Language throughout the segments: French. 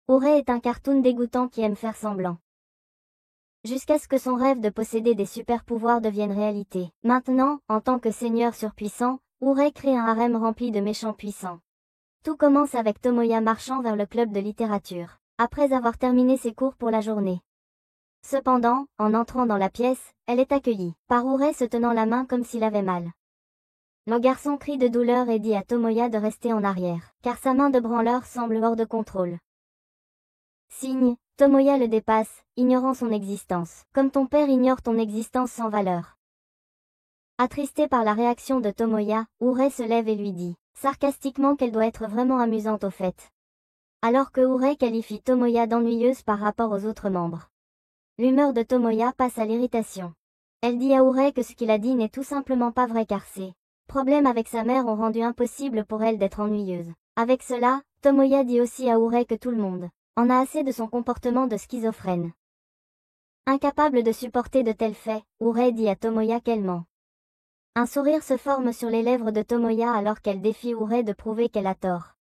Urei est un cartoon dégoûtant qui aime faire semblant. Jusqu'à ce que son rêve de posséder des super-pouvoirs devienne réalité. Maintenant, en tant que seigneur surpuissant, Urei crée un harem rempli de méchants puissants. Tout commence avec Tomoya marchant vers le club de littérature, après avoir terminé ses cours pour la journée. Cependant, en entrant dans la pièce, elle est accueillie par Urei se tenant la main comme s'il avait mal. Le garçon crie de douleur et dit à Tomoya de rester en arrière, car sa main de branleur semble hors de contrôle. Signe, Tomoya le dépasse, ignorant son existence, comme ton père ignore ton existence sans valeur. Attristée par la réaction de Tomoya, Urei se lève et lui dit, sarcastiquement qu'elle doit être vraiment amusante au fait. Alors que Urei qualifie Tomoya d'ennuyeuse par rapport aux autres membres. L'humeur de Tomoya passe à l'irritation. Elle dit à Urei que ce qu'il a dit n'est tout simplement pas vrai car ses problèmes avec sa mère ont rendu impossible pour elle d'être ennuyeuse. Avec cela, Tomoya dit aussi à Urei que tout le monde en a assez de son comportement de schizophrène. Incapable de supporter de tels faits, Urei dit à Tomoya qu'elle ment. Un sourire se forme sur les lèvres de Tomoya alors qu'elle défie Urei de prouver qu'elle a tort.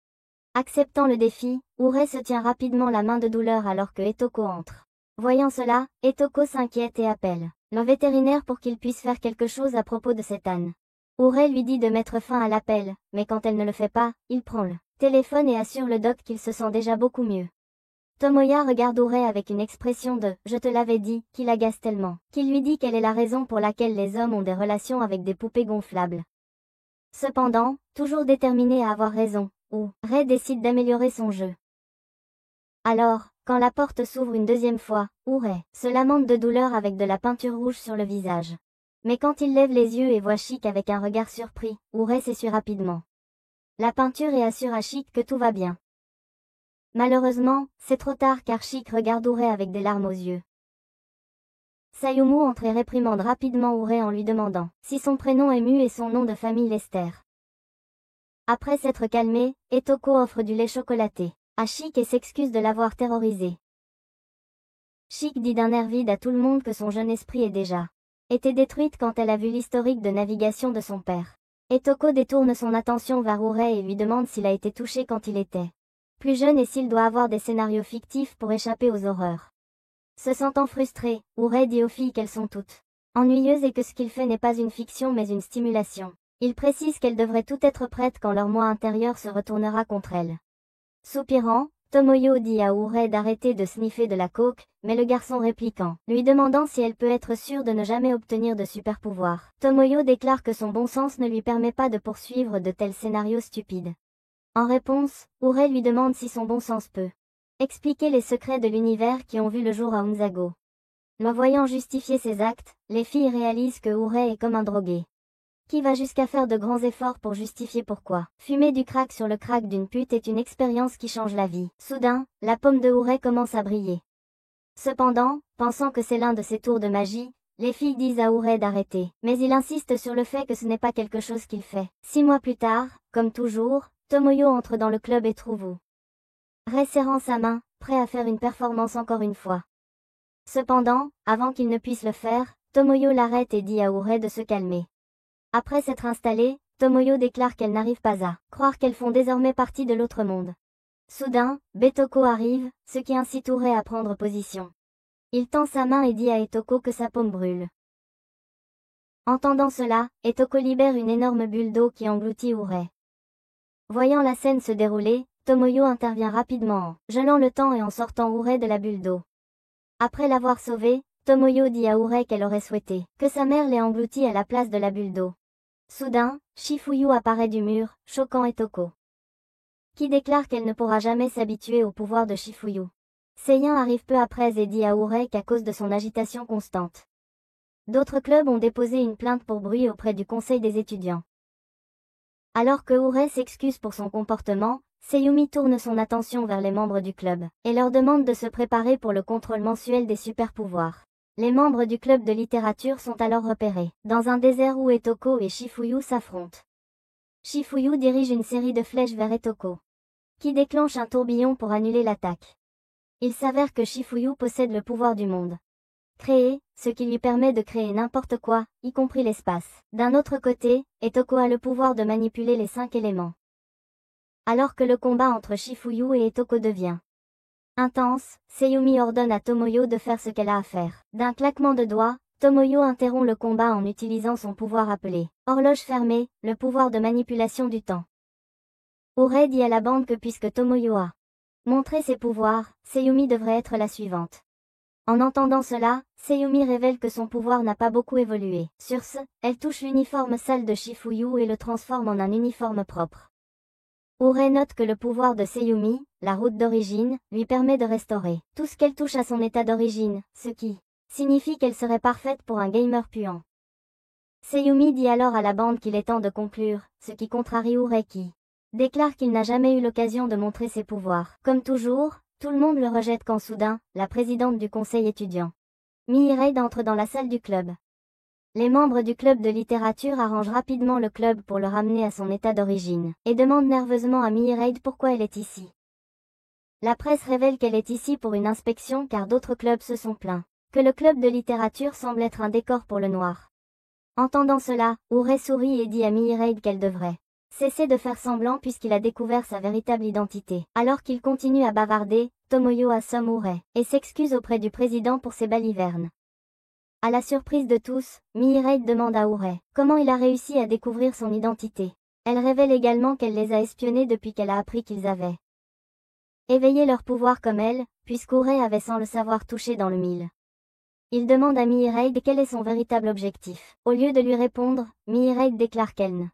Acceptant le défi, Urei se tient rapidement la main de douleur alors que Etoko entre. Voyant cela, Etoko s'inquiète et appelle le vétérinaire pour qu'il puisse faire quelque chose à propos de cette âne. Urei lui dit de mettre fin à l'appel, mais quand elle ne le fait pas, il prend le téléphone et assure le doc qu'il se sent déjà beaucoup mieux. Tomoya regarde Urei avec une expression de « je te l'avais dit » qui l'agace tellement, qu'il lui dit quelle est la raison pour laquelle les hommes ont des relations avec des poupées gonflables. Cependant, toujours déterminé à avoir raison, Urei décide d'améliorer son jeu. Alors, quand la porte s'ouvre une deuxième fois, Urei se lamente de douleur avec de la peinture rouge sur le visage. Mais quand il lève les yeux et voit Chic avec un regard surpris, Urei s'essuie rapidement la peinture et assure à Chic que tout va bien. Malheureusement, c'est trop tard car Chic regarde Urei avec des larmes aux yeux. Sayumu entre et réprimande rapidement Urei en lui demandant si son prénom est Mu et son nom de famille Lester. Après s'être calmé, Etoko offre du lait chocolaté à Chic et s'excuse de l'avoir terrorisé. Chic dit d'un air vide à tout le monde que son jeune esprit est déjà été détruite quand elle a vu l'historique de navigation de son père. Etoko détourne son attention vers Urei et lui demande s'il a été touché quand il était plus jeune et s'il doit avoir des scénarios fictifs pour échapper aux horreurs. Se sentant frustré, Urei dit aux filles qu'elles sont toutes ennuyeuses et que ce qu'il fait n'est pas une fiction mais une stimulation. Il précise qu'elles devraient toutes être prêtes quand leur moi intérieur se retournera contre elles. Soupirant, Tomoyo dit à Urei d'arrêter de sniffer de la coke, mais le garçon répliquant, lui demandant si elle peut être sûre de ne jamais obtenir de super pouvoir. Tomoyo déclare que son bon sens ne lui permet pas de poursuivre de tels scénarios stupides. En réponse, Urei lui demande si son bon sens peut expliquer les secrets de l'univers qui ont vu le jour à Unzago. Le voyant justifier ses actes, les filles réalisent que Urei est comme un drogué qui va jusqu'à faire de grands efforts pour justifier pourquoi fumer du crack sur le crack d'une pute est une expérience qui change la vie. Soudain, la paume de Urei commence à briller. Cependant, pensant que c'est l'un de ses tours de magie, les filles disent à Urei d'arrêter, mais il insiste sur le fait que ce n'est pas quelque chose qu'il fait. 6 mois plus tard, comme toujours, Tomoyo entre dans le club et trouve Urei serrant sa main, prêt à faire une performance encore une fois. Cependant, avant qu'il ne puisse le faire, Tomoyo l'arrête et dit à Urei de se calmer. Après s'être installée, Tomoyo déclare qu'elle n'arrive pas à croire qu'elles font désormais partie de l'autre monde. Soudain, Betoko arrive, ce qui incite Urei à prendre position. Il tend sa main et dit à Etoko que sa paume brûle. Entendant cela, Etoko libère une énorme bulle d'eau qui engloutit Urei. Voyant la scène se dérouler, Tomoyo intervient rapidement en gelant le temps et en sortant Urei de la bulle d'eau. Après l'avoir sauvée, Tomoyo dit à Urei qu'elle aurait souhaité que sa mère l'ait engloutie à la place de la bulle d'eau. Soudain, Shifuyu apparaît du mur, choquant Etoko, qui déclare qu'elle ne pourra jamais s'habituer au pouvoir de Shifuyu. Seiyan arrive peu après et dit à Urei qu'à cause de son agitation constante, d'autres clubs ont déposé une plainte pour bruit auprès du conseil des étudiants. Alors que Urei s'excuse pour son comportement, Seyumi tourne son attention vers les membres du club, et leur demande de se préparer pour le contrôle mensuel des super-pouvoirs. Les membres du club de littérature sont alors repérés, dans un désert où Etoko et Shifuyu s'affrontent. Shifuyu dirige une série de flèches vers Etoko, qui déclenche un tourbillon pour annuler l'attaque. Il s'avère que Shifuyu possède le pouvoir du monde créé, ce qui lui permet de créer n'importe quoi, y compris l'espace. D'un autre côté, Etoko a le pouvoir de manipuler les 5 éléments. Alors que le combat entre Shifuyu et Etoko devient Intense, Sayumi ordonne à Tomoyo de faire ce qu'elle a à faire. D'un claquement de doigts, Tomoyo interrompt le combat en utilisant son pouvoir appelé horloge fermée, le pouvoir de manipulation du temps. Urei dit à la bande que puisque Tomoyo a montré ses pouvoirs, Sayumi devrait être la suivante. En entendant cela, Sayumi révèle que son pouvoir n'a pas beaucoup évolué. Sur ce, elle touche l'uniforme sale de Shifuyu et le transforme en un uniforme propre. Urei note que le pouvoir de Sayumi, la route d'origine, lui permet de restaurer tout ce qu'elle touche à son état d'origine, ce qui signifie qu'elle serait parfaite pour un gamer puant. Sayumi dit alors à la bande qu'il est temps de conclure, ce qui contrarie Urei qui déclare qu'il n'a jamais eu l'occasion de montrer ses pouvoirs. Comme toujours, tout le monde le rejette quand soudain, la présidente du conseil étudiant, Mihireid entre dans la salle du club. Les membres du club de littérature arrangent rapidement le club pour le ramener à son état d'origine, et demandent nerveusement à Mihireid pourquoi elle est ici. La presse révèle qu'elle est ici pour une inspection car d'autres clubs se sont plaints que le club de littérature semble être un décor pour le noir. Entendant cela, Urei sourit et dit à Mihireid qu'elle devrait cesser de faire semblant puisqu'il a découvert sa véritable identité. Alors qu'il continue à bavarder, Tomoyo assomme Urei et s'excuse auprès du président pour ses balivernes. À la surprise de tous, Mihireid demande à Urei comment il a réussi à découvrir son identité. Elle révèle également qu'elle les a espionnés depuis qu'elle a appris qu'ils avaient éveillé leur pouvoir comme elle, puisqu'Urei avait sans le savoir touché dans le mille. Il demande à Mihireid quel est son véritable objectif. Au lieu de lui répondre, Mihireid déclare qu'elle ne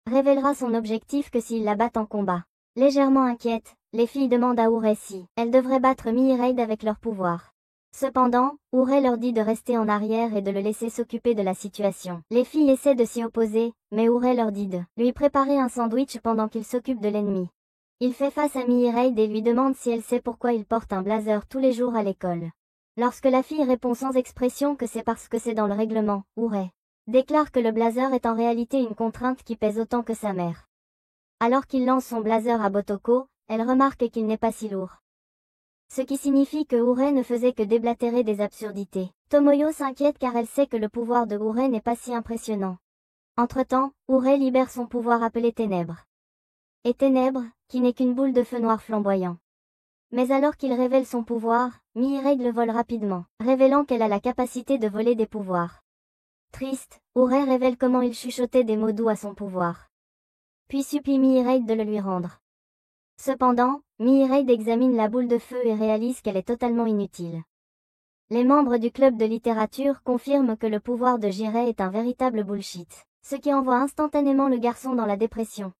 révélera son objectif que s'ils la battent en combat. Légèrement inquiète, les filles demandent à Urei si elles devraient battre Mihireid avec leur pouvoir. Cependant, Urei leur dit de rester en arrière et de le laisser s'occuper de la situation. Les filles essaient de s'y opposer, mais Urei leur dit de lui préparer un sandwich pendant qu'il s'occupe de l'ennemi. Il fait face à Mihireid et lui demande si elle sait pourquoi il porte un blazer tous les jours à l'école. Lorsque la fille répond sans expression que c'est parce que c'est dans le règlement, Urei déclare que le blazer est en réalité une contrainte qui pèse autant que sa mère. Alors qu'il lance son blazer à Botoko, elle remarque qu'il n'est pas si lourd. Ce qui signifie que Urei ne faisait que déblatérer des absurdités. Tomoyo s'inquiète car elle sait que le pouvoir de Urei n'est pas si impressionnant. Entre-temps, Urei libère son pouvoir appelé Ténèbres. Et Ténèbres, qui n'est qu'une boule de feu noir flamboyant. Mais alors qu'il révèle son pouvoir, Mihireid le vole rapidement, révélant qu'elle a la capacité de voler des pouvoirs. Triste, Urei révèle comment il chuchotait des mots doux à son pouvoir. Puis supplie Mihireid de le lui rendre. Cependant, Mihireid examine la boule de feu et réalise qu'elle est totalement inutile. Les membres du club de littérature confirment que le pouvoir de Jirei est un véritable bullshit, ce qui envoie instantanément le garçon dans la dépression.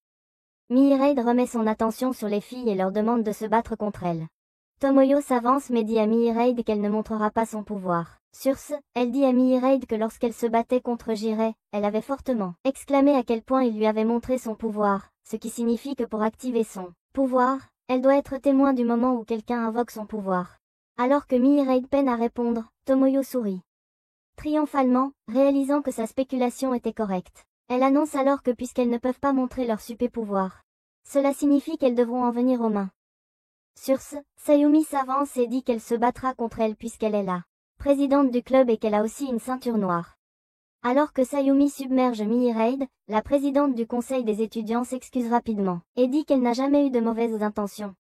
Mihireid remet son attention sur les filles et leur demande de se battre contre elles. Tomoyo s'avance mais dit à Mihireid qu'elle ne montrera pas son pouvoir. Sur ce, elle dit à Mihireid que lorsqu'elle se battait contre Jirei, elle avait fortement exclamé à quel point il lui avait montré son pouvoir, ce qui signifie que pour activer son pouvoir, elle doit être témoin du moment où quelqu'un invoque son pouvoir. Alors que Mihireid peine à répondre, Tomoyo sourit triomphalement, réalisant que sa spéculation était correcte. Elle annonce alors que puisqu'elles ne peuvent pas montrer leur super pouvoir, cela signifie qu'elles devront en venir aux mains. Sur ce, Sayumi s'avance et dit qu'elle se battra contre elle puisqu'elle est la présidente du club et qu'elle a aussi une ceinture noire. Alors que Sayumi submerge Mihireid, la présidente du conseil des étudiants s'excuse rapidement, et dit qu'elle n'a jamais eu de mauvaises intentions.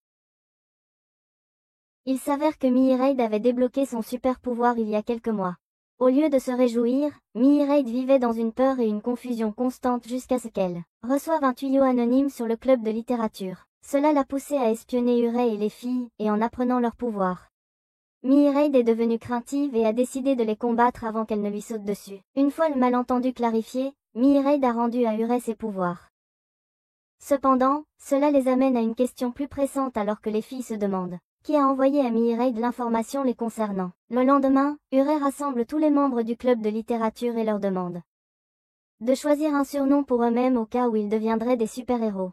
Il s'avère que Mihireid avait débloqué son super pouvoir il y a quelques mois. Au lieu de se réjouir, Mihireid vivait dans une peur et une confusion constante jusqu'à ce qu'elle reçoive un tuyau anonyme sur le club de littérature. Cela l'a poussée à espionner Urei et les filles, et en apprenant leur pouvoir. Mihireid est devenue craintive et a décidé de les combattre avant qu'elle ne lui saute dessus. Une fois le malentendu clarifié, Mihireid a rendu à Urei ses pouvoirs. Cependant, cela les amène à une question plus pressante alors que les filles se demandent qui a envoyé à Mihireid l'information les concernant. Le lendemain, Urei rassemble tous les membres du club de littérature et leur demande de choisir un surnom pour eux-mêmes au cas où ils deviendraient des super-héros.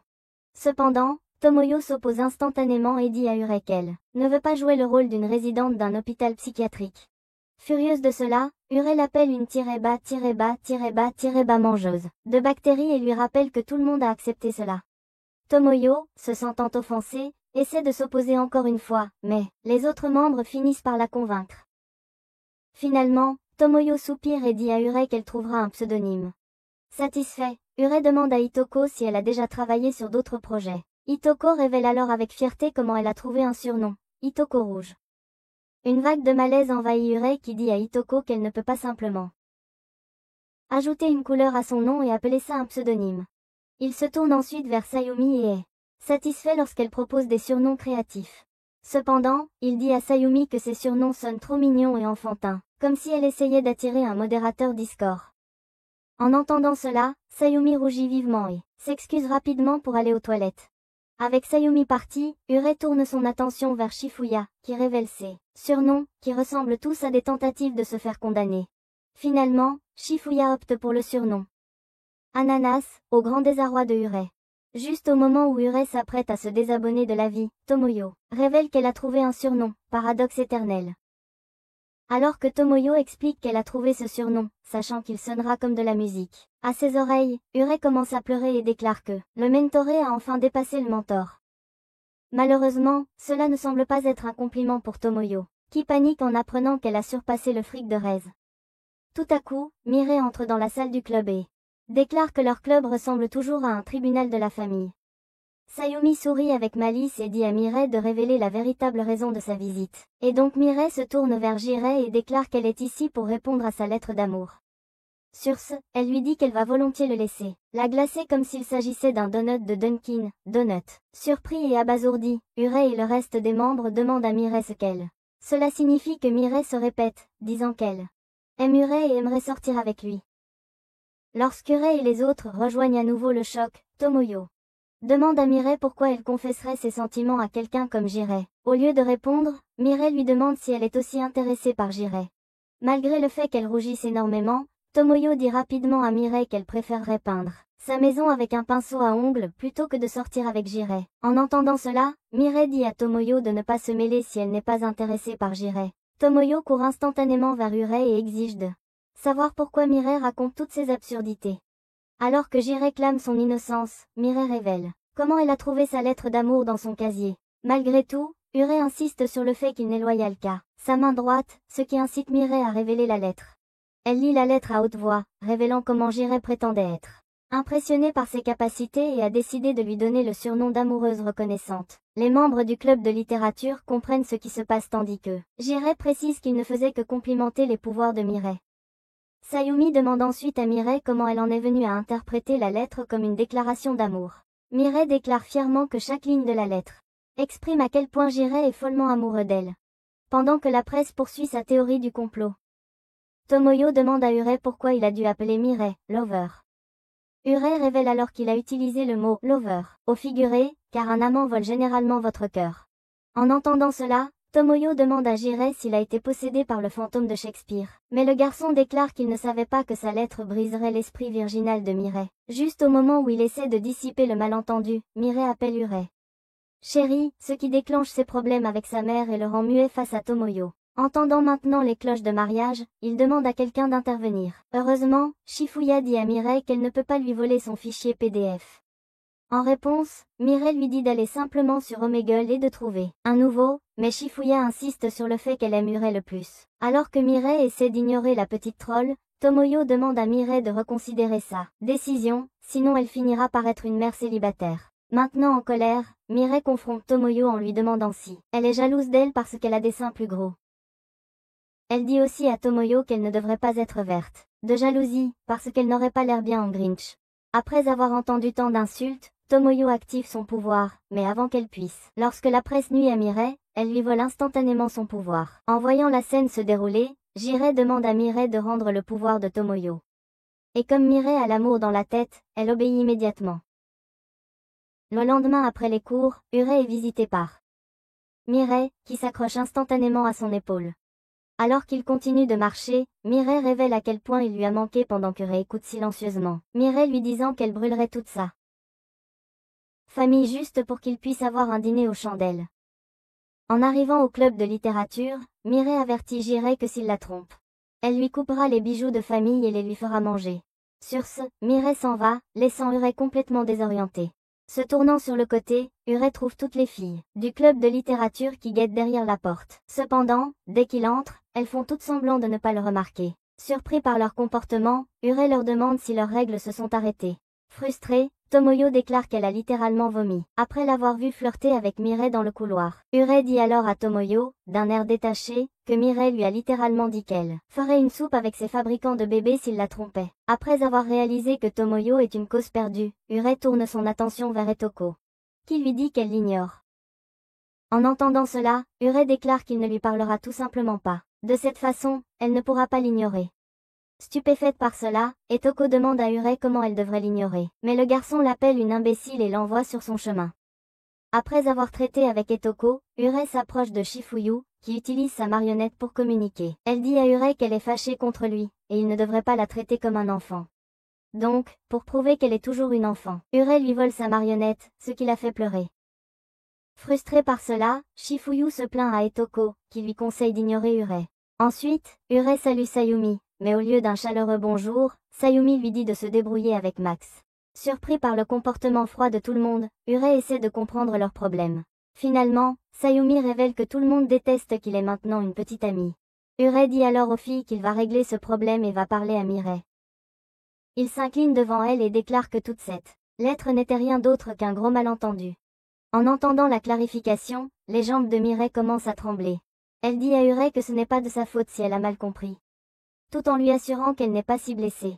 Cependant, Tomoyo s'oppose instantanément et dit à Urei qu'elle ne veut pas jouer le rôle d'une résidente d'un hôpital psychiatrique. Furieuse de cela, Urei l'appelle une -bas mangeuse de bactéries et lui rappelle que tout le monde a accepté cela. Tomoyo, se sentant offensée, essaie de s'opposer encore une fois, mais les autres membres finissent par la convaincre. Finalement, Tomoyo soupire et dit à Urei qu'elle trouvera un pseudonyme. Satisfait, Urei demande à Hitoko si elle a déjà travaillé sur d'autres projets. Hitoko révèle alors avec fierté comment elle a trouvé un surnom, Hitoko rouge. Une vague de malaise envahit Urei qui dit à Hitoko qu'elle ne peut pas simplement ajouter une couleur à son nom et appeler ça un pseudonyme. Il se tourne ensuite vers Sayumi et est satisfait lorsqu'elle propose des surnoms créatifs. Cependant, il dit à Sayumi que ces surnoms sonnent trop mignons et enfantins, comme si elle essayait d'attirer un modérateur Discord. En entendant cela, Sayumi rougit vivement et s'excuse rapidement pour aller aux toilettes. Avec Sayumi partie, Urei tourne son attention vers Shifuya, qui révèle ses surnoms, qui ressemblent tous à des tentatives de se faire condamner. Finalement, Shifuya opte pour le surnom Ananas, au grand désarroi de Urei. Juste au moment où Urei s'apprête à se désabonner de la vie, Tomoyo révèle qu'elle a trouvé un surnom, paradoxe éternel. Alors que Tomoyo explique qu'elle a trouvé ce surnom, sachant qu'il sonnera comme de la musique. À ses oreilles, Urei commence à pleurer et déclare que le mentoré a enfin dépassé le mentor. Malheureusement, cela ne semble pas être un compliment pour Tomoyo, qui panique en apprenant qu'elle a surpassé le fric de Rez. Tout à coup, Mirei entre dans la salle du club et déclare que leur club ressemble toujours à un tribunal de la famille. Sayumi sourit avec malice et dit à Mirei de révéler la véritable raison de sa visite. Et donc Mirei se tourne vers Jirei et déclare qu'elle est ici pour répondre à sa lettre d'amour. Sur ce, elle lui dit qu'elle va volontiers le laisser la glacer comme s'il s'agissait d'un donut de Dunkin' Donut. Surpris et abasourdi, Urei et le reste des membres demandent à Mirei ce qu'elle. Cela signifie que Mirei se répète, disant qu'elle aime Urei et aimerait sortir avec lui. Lorsqu'Urei et les autres rejoignent à nouveau le choc, Tomoyo demande à Mirei pourquoi elle confesserait ses sentiments à quelqu'un comme Jirei. Au lieu de répondre, Mirei lui demande si elle est aussi intéressée par Jirei. Malgré le fait qu'elle rougisse énormément, Tomoyo dit rapidement à Mirei qu'elle préférerait peindre sa maison avec un pinceau à ongles plutôt que de sortir avec Jirei. En entendant cela, Mirei dit à Tomoyo de ne pas se mêler si elle n'est pas intéressée par Jirei. Tomoyo court instantanément vers Urei et exige de savoir pourquoi Mirei raconte toutes ces absurdités. Alors que Jirei clame son innocence, Mirei révèle comment elle a trouvé sa lettre d'amour dans son casier. Malgré tout, Urei insiste sur le fait qu'il n'est loyal qu'à sa main droite, ce qui incite Mirei à révéler la lettre. Elle lit la lettre à haute voix, révélant comment Jirei prétendait être impressionnée par ses capacités et a décidé de lui donner le surnom d'amoureuse reconnaissante. Les membres du club de littérature comprennent ce qui se passe tandis que Jirei précise qu'il ne faisait que complimenter les pouvoirs de Mirei. Sayumi demande ensuite à Mirei comment elle en est venue à interpréter la lettre comme une déclaration d'amour. Mirei déclare fièrement que chaque ligne de la lettre exprime à quel point Jirei est follement amoureux d'elle. Pendant que la presse poursuit sa théorie du complot, Tomoyo demande à Urei pourquoi il a dû appeler Mirei « lover ». Urei révèle alors qu'il a utilisé le mot « lover » au figuré, car un amant vole généralement votre cœur. En entendant cela, Tomoyo demande à Jirei s'il a été possédé par le fantôme de Shakespeare. Mais le garçon déclare qu'il ne savait pas que sa lettre briserait l'esprit virginal de Mirei. Juste au moment où il essaie de dissiper le malentendu, Mirei appelle Urei chérie, ce qui déclenche ses problèmes avec sa mère et le rend muet face à Tomoyo. Entendant maintenant les cloches de mariage, il demande à quelqu'un d'intervenir. Heureusement, Shifuya dit à Mirei qu'elle ne peut pas lui voler son fichier PDF. En réponse, Mirei lui dit d'aller simplement sur Omegle et de trouver un nouveau, mais Shifuya insiste sur le fait qu'elle aime Urei le plus. Alors que Mirei essaie d'ignorer la petite troll, Tomoyo demande à Mirei de reconsidérer sa décision, sinon elle finira par être une mère célibataire. Maintenant en colère, Mirei confronte Tomoyo en lui demandant si elle est jalouse d'elle parce qu'elle a des seins plus gros. Elle dit aussi à Tomoyo qu'elle ne devrait pas être verte de jalousie, parce qu'elle n'aurait pas l'air bien en Grinch. Après avoir entendu tant d'insultes, Tomoyo active son pouvoir, mais avant qu'elle puisse. Lorsque la presse nuit à Mirei, elle lui vole instantanément son pouvoir. En voyant la scène se dérouler, Jirei demande à Mirei de rendre le pouvoir de Tomoyo. Et comme Mirei a l'amour dans la tête, elle obéit immédiatement. Le lendemain après les cours, Urei est visité par Mirei, qui s'accroche instantanément à son épaule. Alors qu'il continue de marcher, Mirei révèle à quel point il lui a manqué pendant qu'Urei écoute silencieusement. Mirei lui disant qu'elle brûlerait toute sa famille juste pour qu'il puisse avoir un dîner aux chandelles. En arrivant au club de littérature, Mirei avertit Jirei que s'il la trompe, elle lui coupera les bijoux de famille et les lui fera manger. Sur ce, Mirei s'en va, laissant Urei complètement désorienté. Se tournant sur le côté, Urei trouve toutes les filles du club de littérature qui guettent derrière la porte. Cependant, dès qu'il entre, elles font toutes semblant de ne pas le remarquer. Surpris par leur comportement, Urei leur demande si leurs règles se sont arrêtées. Frustré, Tomoyo déclare qu'elle a littéralement vomi, après l'avoir vu flirter avec Mirai dans le couloir. Urei dit alors à Tomoyo, d'un air détaché, que Mirai lui a littéralement dit qu'elle ferait une soupe avec ses fabricants de bébés s'il la trompait. Après avoir réalisé que Tomoyo est une cause perdue, Urei tourne son attention vers Etoko, qui lui dit qu'elle l'ignore. En entendant cela, Urei déclare qu'il ne lui parlera tout simplement pas. De cette façon, elle ne pourra pas l'ignorer. Stupéfaite par cela, Etoko demande à Urei comment elle devrait l'ignorer. Mais le garçon l'appelle une imbécile et l'envoie sur son chemin. Après avoir traité avec Etoko, Urei s'approche de Shifuyu, qui utilise sa marionnette pour communiquer. Elle dit à Urei qu'elle est fâchée contre lui, et il ne devrait pas la traiter comme un enfant. Donc, pour prouver qu'elle est toujours une enfant, Urei lui vole sa marionnette, ce qui la fait pleurer. Frustré par cela, Shifuyu se plaint à Etoko, qui lui conseille d'ignorer Urei. Ensuite, Urei salue Sayumi, mais au lieu d'un chaleureux bonjour, Sayumi lui dit de se débrouiller avec Max. Surpris par le comportement froid de tout le monde, Urei essaie de comprendre leurs problèmes. Finalement, Sayumi révèle que tout le monde déteste qu'il ait maintenant une petite amie. Urei dit alors aux filles qu'il va régler ce problème et va parler à Mirai. Il s'incline devant elle et déclare que toute cette lettre n'était rien d'autre qu'un gros malentendu. En entendant la clarification, les jambes de Mirai commencent à trembler. Elle dit à Urei que ce n'est pas de sa faute si elle a mal compris, tout en lui assurant qu'elle n'est pas si blessée.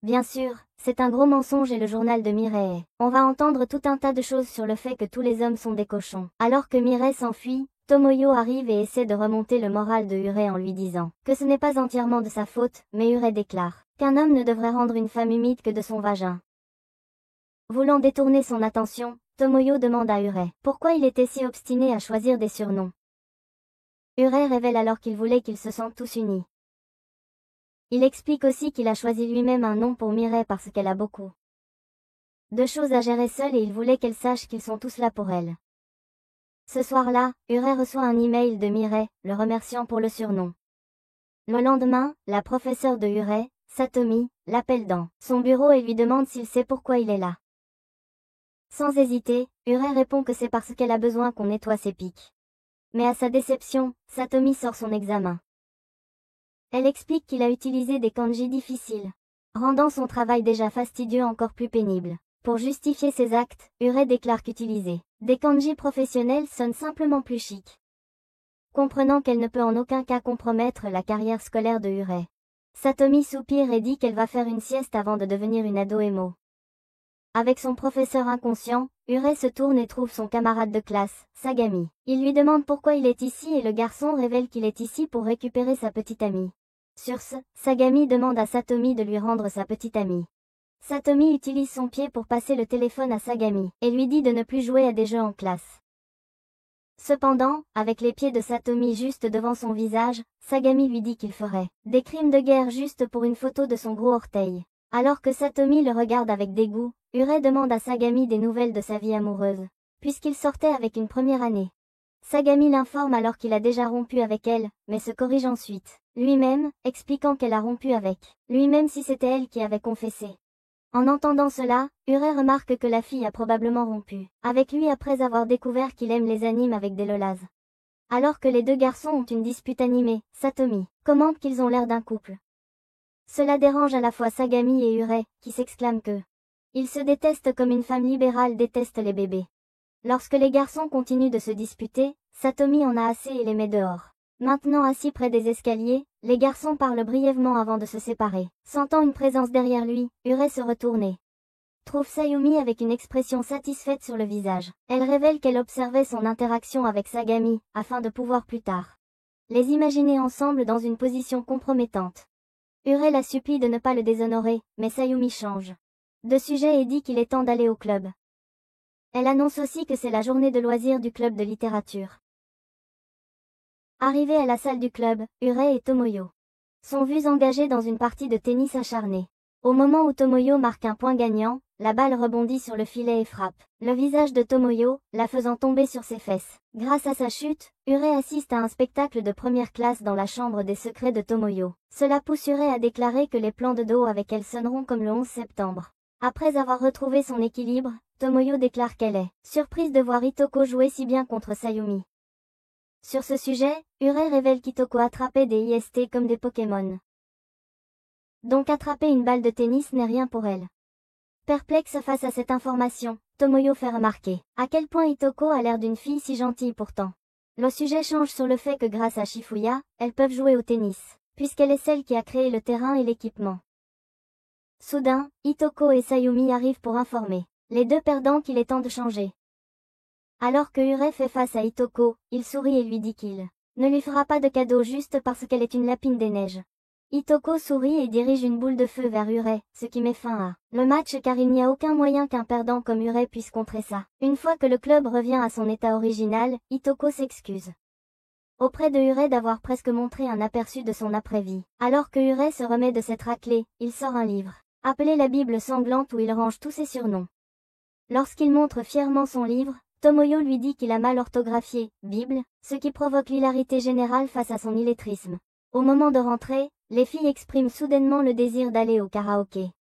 Bien sûr, c'est un gros mensonge et le journal de Mirai. On va entendre tout un tas de choses sur le fait que tous les hommes sont des cochons. Alors que Mirai s'enfuit, Tomoyo arrive et essaie de remonter le moral de Urei en lui disant que ce n'est pas entièrement de sa faute, mais Urei déclare qu'un homme ne devrait rendre une femme humide que de son vagin. Voulant détourner son attention, Tomoyo demande à Urei pourquoi il était si obstiné à choisir des surnoms. Urei révèle alors qu'il voulait qu'ils se sentent tous unis. Il explique aussi qu'il a choisi lui-même un nom pour Mirai parce qu'elle a beaucoup de choses à gérer seule et il voulait qu'elle sache qu'ils sont tous là pour elle. Ce soir-là, Urei reçoit un email de Mirai, le remerciant pour le surnom. Le lendemain, la professeure de Urei, Satomi, l'appelle dans son bureau et lui demande s'il sait pourquoi il est là. Sans hésiter, Urei répond que c'est parce qu'elle a besoin qu'on nettoie ses pics. Mais à sa déception, Satomi sort son examen. Elle explique qu'il a utilisé des kanji difficiles, rendant son travail déjà fastidieux encore plus pénible. Pour justifier ses actes, Urei déclare qu'utiliser des kanji professionnels sonne simplement plus chic. Comprenant qu'elle ne peut en aucun cas compromettre la carrière scolaire de Urei, Satomi soupire et dit qu'elle va faire une sieste avant de devenir une ado emo. Avec son professeur inconscient, Urei se tourne et trouve son camarade de classe, Sagami. Il lui demande pourquoi il est ici et le garçon révèle qu'il est ici pour récupérer sa petite amie. Sur ce, Sagami demande à Satomi de lui rendre sa petite amie. Satomi utilise son pied pour passer le téléphone à Sagami, et lui dit de ne plus jouer à des jeux en classe. Cependant, avec les pieds de Satomi juste devant son visage, Sagami lui dit qu'il ferait des crimes de guerre juste pour une photo de son gros orteil. Alors que Satomi le regarde avec dégoût, Urei demande à Sagami des nouvelles de sa vie amoureuse, puisqu'il sortait avec une première année. Sagami l'informe alors qu'il a déjà rompu avec elle, mais se corrige ensuite, lui-même, expliquant qu'elle a rompu avec lui-même si c'était elle qui avait confessé. En entendant cela, Urei remarque que la fille a probablement rompu avec lui après avoir découvert qu'il aime les animes avec des lolas. Alors que les deux garçons ont une dispute animée, Satomi commente qu'ils ont l'air d'un couple. Cela dérange à la fois Sagami et Urei, qui s'exclament que ils se détestent comme une femme libérale déteste les bébés. Lorsque les garçons continuent de se disputer, Satomi en a assez et les met dehors. Maintenant assis près des escaliers, les garçons parlent brièvement avant de se séparer. Sentant une présence derrière lui, Urei se retourne et trouve Sayumi avec une expression satisfaite sur le visage. Elle révèle qu'elle observait son interaction avec Sagami, afin de pouvoir plus tard les imaginer ensemble dans une position compromettante. Urei la supplie de ne pas le déshonorer, mais Sayumi change de sujet et dit qu'il est temps d'aller au club. Elle annonce aussi que c'est la journée de loisirs du club de littérature. Arrivés à la salle du club, Urei et Tomoyo sont vus engagés dans une partie de tennis acharnée. Au moment où Tomoyo marque un point gagnant, la balle rebondit sur le filet et frappe le visage de Tomoyo, la faisant tomber sur ses fesses. Grâce à sa chute, Urei assiste à un spectacle de première classe dans la chambre des secrets de Tomoyo. Cela pousse Urei à déclarer que les plans de dos avec elle sonneront comme le 11 septembre. Après avoir retrouvé son équilibre, Tomoyo déclare qu'elle est surprise de voir Hitoko jouer si bien contre Sayumi. Sur ce sujet, Urei révèle qu'Hitoko attrapait des IST comme des Pokémon. Donc attraper une balle de tennis n'est rien pour elle. Perplexe face à cette information, Tomoyo fait remarquer à quel point Hitoko a l'air d'une fille si gentille pourtant. Le sujet change sur le fait que grâce à Shifuya, elles peuvent jouer au tennis, puisqu'elle est celle qui a créé le terrain et l'équipement. Soudain, Hitoko et Sayumi arrivent pour informer les deux perdants qu'il est temps de changer. Alors que Ure fait face à Hitoko, il sourit et lui dit qu'il ne lui fera pas de cadeau juste parce qu'elle est une lapine des neiges. Hitoko sourit et dirige une boule de feu vers Ure, ce qui met fin à le match car il n'y a aucun moyen qu'un perdant comme Ure puisse contrer ça. Une fois que le club revient à son état original, Hitoko s'excuse auprès de Ure d'avoir presque montré un aperçu de son après-vie. Alors que Ure se remet de cette raclée, il sort un livre, appelé la Bible sanglante où il range tous ses surnoms. Lorsqu'il montre fièrement son livre, Tomoyo lui dit qu'il a mal orthographié « Bible », ce qui provoque l'hilarité générale face à son illettrisme. Au moment de rentrer, les filles expriment soudainement le désir d'aller au karaoké.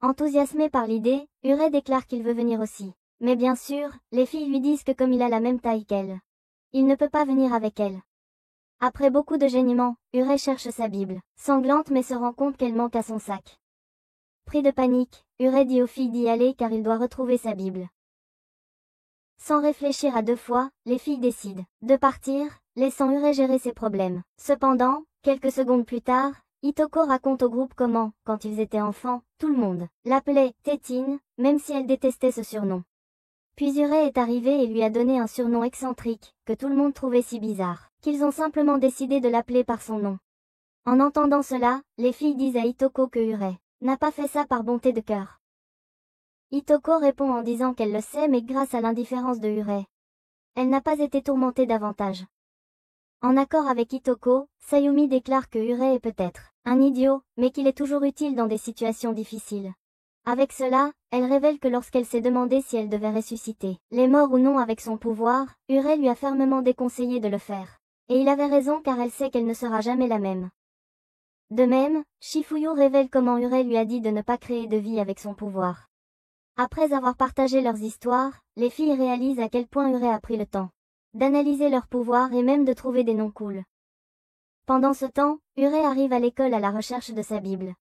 Enthousiasmé par l'idée, Ure déclare qu'il veut venir aussi. Mais bien sûr, les filles lui disent que comme il a la même taille qu'elle, il ne peut pas venir avec elle. Après beaucoup de gênement, Ure cherche sa Bible, sanglante mais se rend compte qu'elle manque à son sac. Pris de panique, Ure dit aux filles d'y aller car il doit retrouver sa Bible. Sans réfléchir à deux fois, les filles décident de partir, laissant Ure gérer ses problèmes. Cependant, quelques secondes plus tard, Hitoko raconte au groupe comment, quand ils étaient enfants, tout le monde l'appelait Tétine, même si elle détestait ce surnom. Puis Ure est arrivé et lui a donné un surnom excentrique, que tout le monde trouvait si bizarre, qu'ils ont simplement décidé de l'appeler par son nom. En entendant cela, les filles disent à Hitoko que Ure n'a pas fait ça par bonté de cœur. Hitoko répond en disant qu'elle le sait mais grâce à l'indifférence de Ure, elle n'a pas été tourmentée davantage. En accord avec Hitoko, Sayumi déclare que Ure est peut-être un idiot, mais qu'il est toujours utile dans des situations difficiles. Avec cela, elle révèle que lorsqu'elle s'est demandé si elle devait ressusciter les morts ou non avec son pouvoir, Ure lui a fermement déconseillé de le faire. Et il avait raison car elle sait qu'elle ne sera jamais la même. De même, Shifuyo révèle comment Ure lui a dit de ne pas créer de vie avec son pouvoir. Après avoir partagé leurs histoires, les filles réalisent à quel point Ure a pris le temps d'analyser leur pouvoir et même de trouver des noms cool. Pendant ce temps, Ure arrive à l'école à la recherche de sa Bible.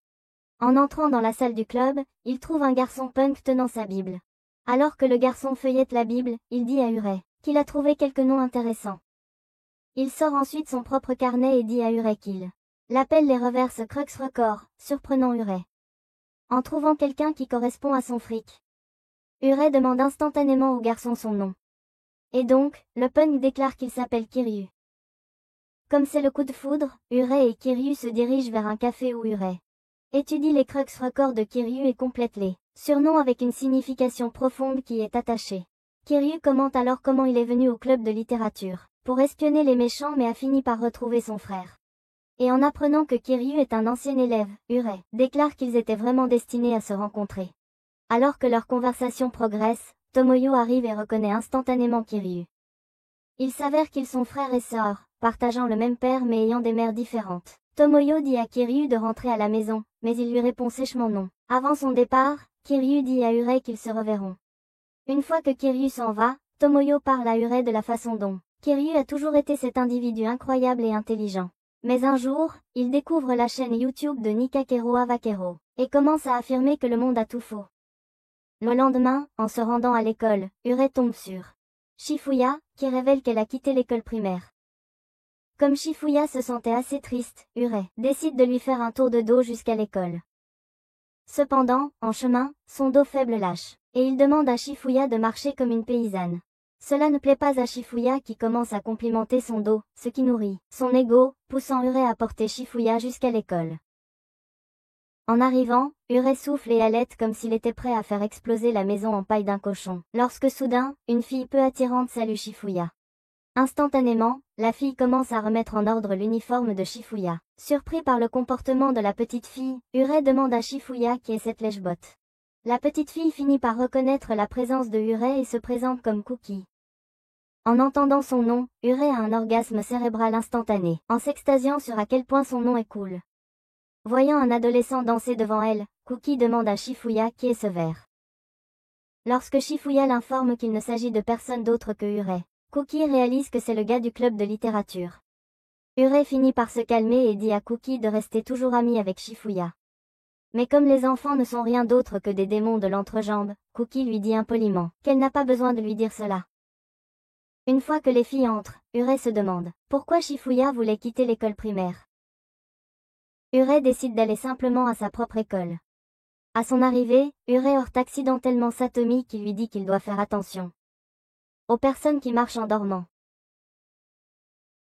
En entrant dans la salle du club, il trouve un garçon punk tenant sa Bible. Alors que le garçon feuillette la Bible, il dit à Ure qu'il a trouvé quelques noms intéressants. Il sort ensuite son propre carnet et dit à Ure qu'il l'appelle les reverses Crux Records, surprenant Ure. En trouvant quelqu'un qui correspond à son fric, Ure demande instantanément au garçon son nom. Et donc, le punk déclare qu'il s'appelle Kiryu. Comme c'est le coup de foudre, Ure et Kiryu se dirigent vers un café où Ure étudie les Crux Records de Kiryu et complète les surnoms avec une signification profonde qui est attachée. Kiryu commente alors comment il est venu au club de littérature pour espionner les méchants mais a fini par retrouver son frère. Et en apprenant que Kiryu est un ancien élève, Ure déclare qu'ils étaient vraiment destinés à se rencontrer. Alors que leur conversation progresse, Tomoyo arrive et reconnaît instantanément Kiryu. Il s'avère qu'ils sont frères et sœurs, partageant le même père mais ayant des mères différentes. Tomoyo dit à Kiryu de rentrer à la maison, mais il lui répond sèchement non. Avant son départ, Kiryu dit à Ure qu'ils se reverront. Une fois que Kiryu s'en va, Tomoyo parle à Ure de la façon dont Kiryu a toujours été cet individu incroyable et intelligent. Mais un jour, il découvre la chaîne YouTube de Nikakero Avakero, et commence à affirmer que le monde a tout faux. Le lendemain, en se rendant à l'école, Ure tombe sur Shifuya, qui révèle qu'elle a quitté l'école primaire. Comme Shifuya se sentait assez triste, Ure décide de lui faire un tour de dos jusqu'à l'école. Cependant, en chemin, son dos faible lâche, et il demande à Shifuya de marcher comme une paysanne. Cela ne plaît pas à Shifuya qui commence à complimenter son dos, ce qui nourrit son ego, poussant Ure à porter Shifuya jusqu'à l'école. En arrivant, Ure souffle et halète comme s'il était prêt à faire exploser la maison en paille d'un cochon, lorsque soudain, une fille peu attirante salue Shifuya. Instantanément, la fille commence à remettre en ordre l'uniforme de Shifuya. Surpris par le comportement de la petite fille, Ure demande à Shifuya qui est cette lèche-botte. La petite fille finit par reconnaître la présence de Ure et se présente comme Cookie. En entendant son nom, Ure a un orgasme cérébral instantané, en s'extasiant sur à quel point son nom est cool. Voyant un adolescent danser devant elle, Cookie demande à Shifuya qui est ce vert. Lorsque Shifuya l'informe qu'il ne s'agit de personne d'autre que Ure, Cookie réalise que c'est le gars du club de littérature. Ure finit par se calmer et dit à Cookie de rester toujours ami avec Shifuya. Mais comme les enfants ne sont rien d'autre que des démons de l'entrejambe, Cookie lui dit impoliment qu'elle n'a pas besoin de lui dire cela. Une fois que les filles entrent, Urey se demande pourquoi Shifuya voulait quitter l'école primaire. Urey décide d'aller simplement à sa propre école. À son arrivée, Urey heurte accidentellement Satomi qui lui dit qu'il doit faire attention aux personnes qui marchent en dormant.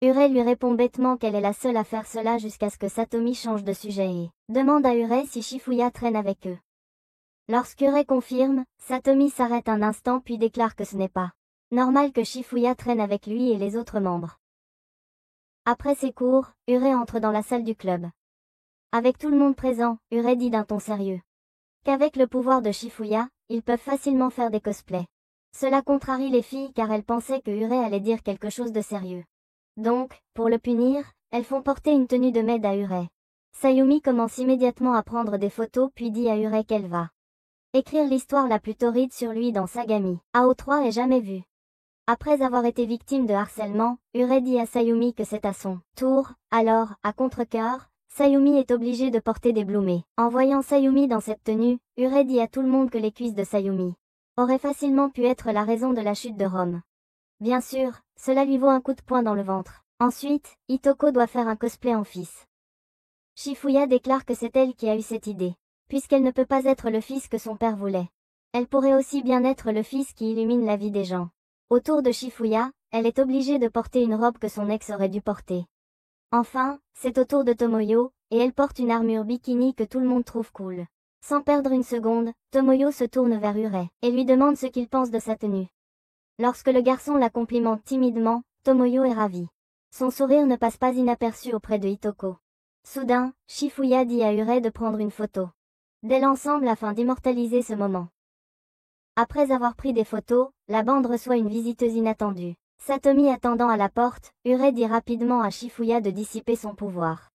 Urey lui répond bêtement qu'elle est la seule à faire cela jusqu'à ce que Satomi change de sujet et demande à Urey si Shifuya traîne avec eux. Lorsqu'Urey confirme, Satomi s'arrête un instant puis déclare que ce n'est pas normal que Shifuya traîne avec lui et les autres membres. Après ses cours, Urey entre dans la salle du club. Avec tout le monde présent, Urey dit d'un ton sérieux qu'avec le pouvoir de Shifuya, ils peuvent facilement faire des cosplays. Cela contrarie les filles car elles pensaient que Urey allait dire quelque chose de sérieux. Donc, pour le punir, elles font porter une tenue de maid à Urey. Sayumi commence immédiatement à prendre des photos puis dit à Urey qu'elle va écrire l'histoire la plus torride sur lui dans Sagami. AO3 est jamais vu. Après avoir été victime de harcèlement, Urey dit à Sayumi que c'est à son tour, alors, à contre-cœur, Sayumi est obligée de porter des bloumés. En voyant Sayumi dans cette tenue, Urey dit à tout le monde que les cuisses de Sayumi auraient facilement pu être la raison de la chute de Rome. Bien sûr, cela lui vaut un coup de poing dans le ventre. Ensuite, Hitoko doit faire un cosplay en fils. Shifuya déclare que c'est elle qui a eu cette idée. Puisqu'elle ne peut pas être le fils que son père voulait. Elle pourrait aussi bien être le fils qui illumine la vie des gens. Autour de Shifuya, elle est obligée de porter une robe que son ex aurait dû porter. Enfin, c'est au tour de Tomoyo, et elle porte une armure bikini que tout le monde trouve cool. Sans perdre une seconde, Tomoyo se tourne vers Urey et lui demande ce qu'il pense de sa tenue. Lorsque le garçon la complimente timidement, Tomoyo est ravi. Son sourire ne passe pas inaperçu auprès de Hitoko. Soudain, Shifuya dit à Urey de prendre une photo d'elle ensemble afin d'immortaliser ce moment. Après avoir pris des photos, la bande reçoit une visiteuse inattendue. Satomi attendant à la porte, Urey dit rapidement à Shifuya de dissiper son pouvoir.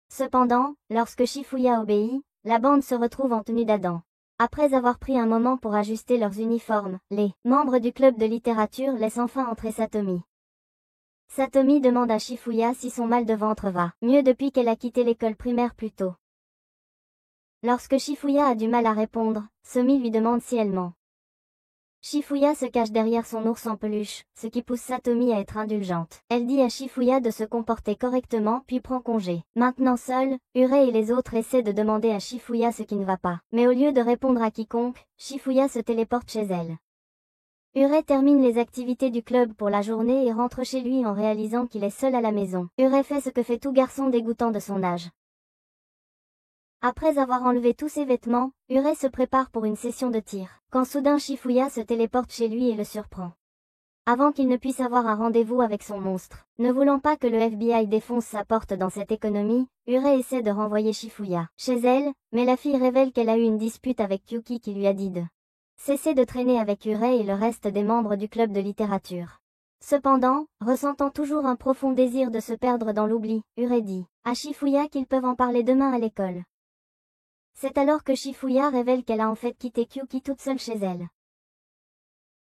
Cependant, lorsque Shifuya obéit, la bande se retrouve en tenue d'Adam. Après avoir pris un moment pour ajuster leurs uniformes, les membres du club de littérature laissent enfin entrer Satomi. Satomi demande à Shifuya si son mal de ventre va mieux depuis qu'elle a quitté l'école primaire plus tôt. Lorsque Shifuya a du mal à répondre, Somi lui demande si elle ment. Shifuya se cache derrière son ours en peluche, ce qui pousse Satomi à être indulgente. Elle dit à Shifuya de se comporter correctement puis prend congé. Maintenant seule, Urey et les autres essaient de demander à Shifuya ce qui ne va pas. Mais au lieu de répondre à quiconque, Shifuya se téléporte chez elle. Urey termine les activités du club pour la journée et rentre chez lui en réalisant qu'il est seul à la maison. Urey fait ce que fait tout garçon dégoûtant de son âge. Après avoir enlevé tous ses vêtements, Urey se prépare pour une session de tir, quand soudain Shifuya se téléporte chez lui et le surprend. Avant qu'il ne puisse avoir un rendez-vous avec son monstre. Ne voulant pas que le FBI défonce sa porte dans cette économie, Urey essaie de renvoyer Shifuya chez elle, mais la fille révèle qu'elle a eu une dispute avec Kyuki qui lui a dit de cesser de traîner avec Urey et le reste des membres du club de littérature. Cependant, ressentant toujours un profond désir de se perdre dans l'oubli, Urey dit à Shifuya qu'ils peuvent en parler demain à l'école. C'est alors que Shifuya révèle qu'elle a en fait quitté Kyuki toute seule chez elle.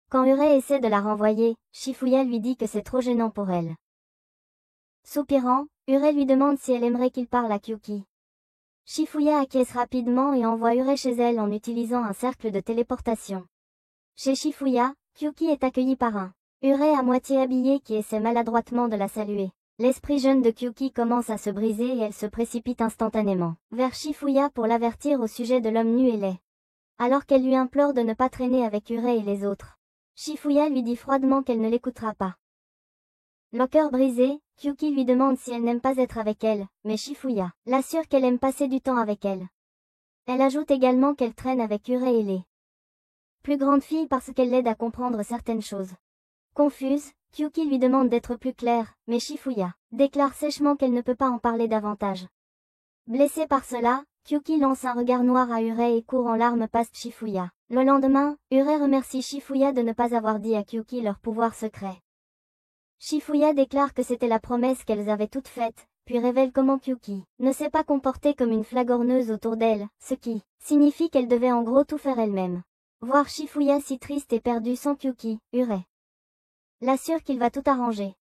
Quand Urey essaie de la renvoyer, Shifuya lui dit que c'est trop gênant pour elle. Soupirant, Urey lui demande si elle aimerait qu'il parle à Kyuki. Shifuya acquiesce rapidement et envoie Urey chez elle en utilisant un cercle de téléportation. Chez Shifuya, Kyuki est accueilli par un Urey à moitié habillé qui essaie maladroitement de la saluer. L'esprit jeune de Kyuki commence à se briser et elle se précipite instantanément vers Shifuya pour l'avertir au sujet de l'homme nu et laid. Alors qu'elle lui implore de ne pas traîner avec Urey et les autres, Shifuya lui dit froidement qu'elle ne l'écoutera pas. Le cœur brisé, Kyuki lui demande si elle n'aime pas être avec elle, mais Shifuya l'assure qu'elle aime passer du temps avec elle. Elle ajoute également qu'elle traîne avec Urey et les plus grandes filles parce qu'elle l'aide à comprendre certaines choses. Confuse, Kyuki lui demande d'être plus claire, mais Shifuya déclare sèchement qu'elle ne peut pas en parler davantage. Blessée par cela, Kyuki lance un regard noir à Urey et court en larmes past Shifuya. Le lendemain, Urey remercie Shifuya de ne pas avoir dit à Kyuki leur pouvoir secret. Shifuya déclare que c'était la promesse qu'elles avaient toutes faite, puis révèle comment Kyuki ne s'est pas comportée comme une flagorneuse autour d'elle, ce qui signifie qu'elle devait en gros tout faire elle-même. Voir Shifuya si triste et perdue sans Kyuki, Urey l'assure qu'il va tout arranger.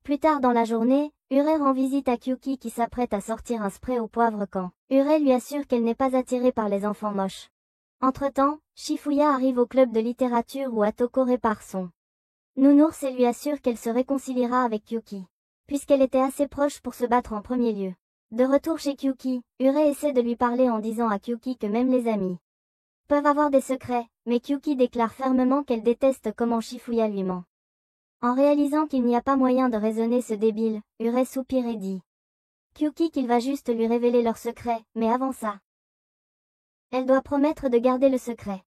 Plus tard dans la journée, Ure rend visite à Kyuki qui s'apprête à sortir un spray au poivre quand Ure lui assure qu'elle n'est pas attirée par les enfants moches. Entre-temps, Shifuya arrive au club de littérature où Atoko répare son nounours et lui assure qu'elle se réconciliera avec Kyuki, puisqu'elle était assez proche pour se battre en premier lieu. De retour chez Kyuki, Ure essaie de lui parler en disant à Kyuki que même les amis peuvent avoir des secrets, mais Kyuki déclare fermement qu'elle déteste comment Shifuya lui ment. En réalisant qu'il n'y a pas moyen de raisonner ce débile, Ure soupire et dit Kyuki qu'il va juste lui révéler leur secret, mais avant ça, elle doit promettre de garder le secret.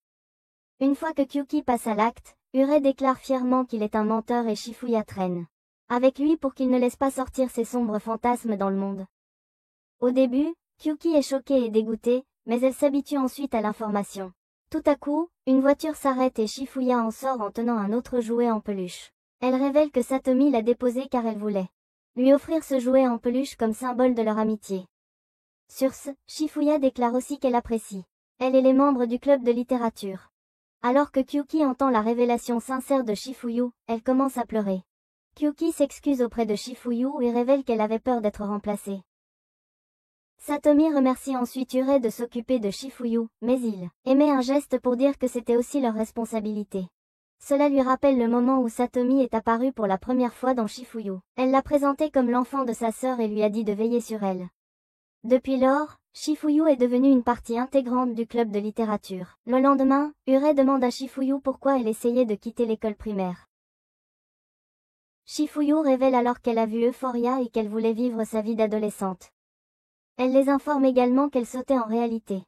Une fois que Kyuki passe à l'acte, Ure déclare fièrement qu'il est un menteur et Shifuya traîne avec lui pour qu'il ne laisse pas sortir ses sombres fantasmes dans le monde. Au début, Kyuki est choquée et dégoûtée, mais elle s'habitue ensuite à l'information. Tout à coup, une voiture s'arrête et Shifuya en sort en tenant un autre jouet en peluche. Elle révèle que Satomi l'a déposé car elle voulait lui offrir ce jouet en peluche comme symbole de leur amitié. Sur ce, Shifuya déclare aussi qu'elle apprécie elle et les membres du club de littérature. Alors que Kyuki entend la révélation sincère de Shifuyu, elle commence à pleurer. Kyuki s'excuse auprès de Shifuyu et révèle qu'elle avait peur d'être remplacée. Satomi remercie ensuite Ure de s'occuper de Shifuyu, mais il émet un geste pour dire que c'était aussi leur responsabilité. Cela lui rappelle le moment où Satomi est apparue pour la première fois dans Shifuyu. Elle l'a présentée comme l'enfant de sa sœur et lui a dit de veiller sur elle. Depuis lors, Shifuyu est devenue une partie intégrante du club de littérature. Le lendemain, Ure demande à Shifuyu pourquoi elle essayait de quitter l'école primaire. Shifuyu révèle alors qu'elle a vu Euphoria et qu'elle voulait vivre sa vie d'adolescente. Elle les informe également qu'elle sautait en réalité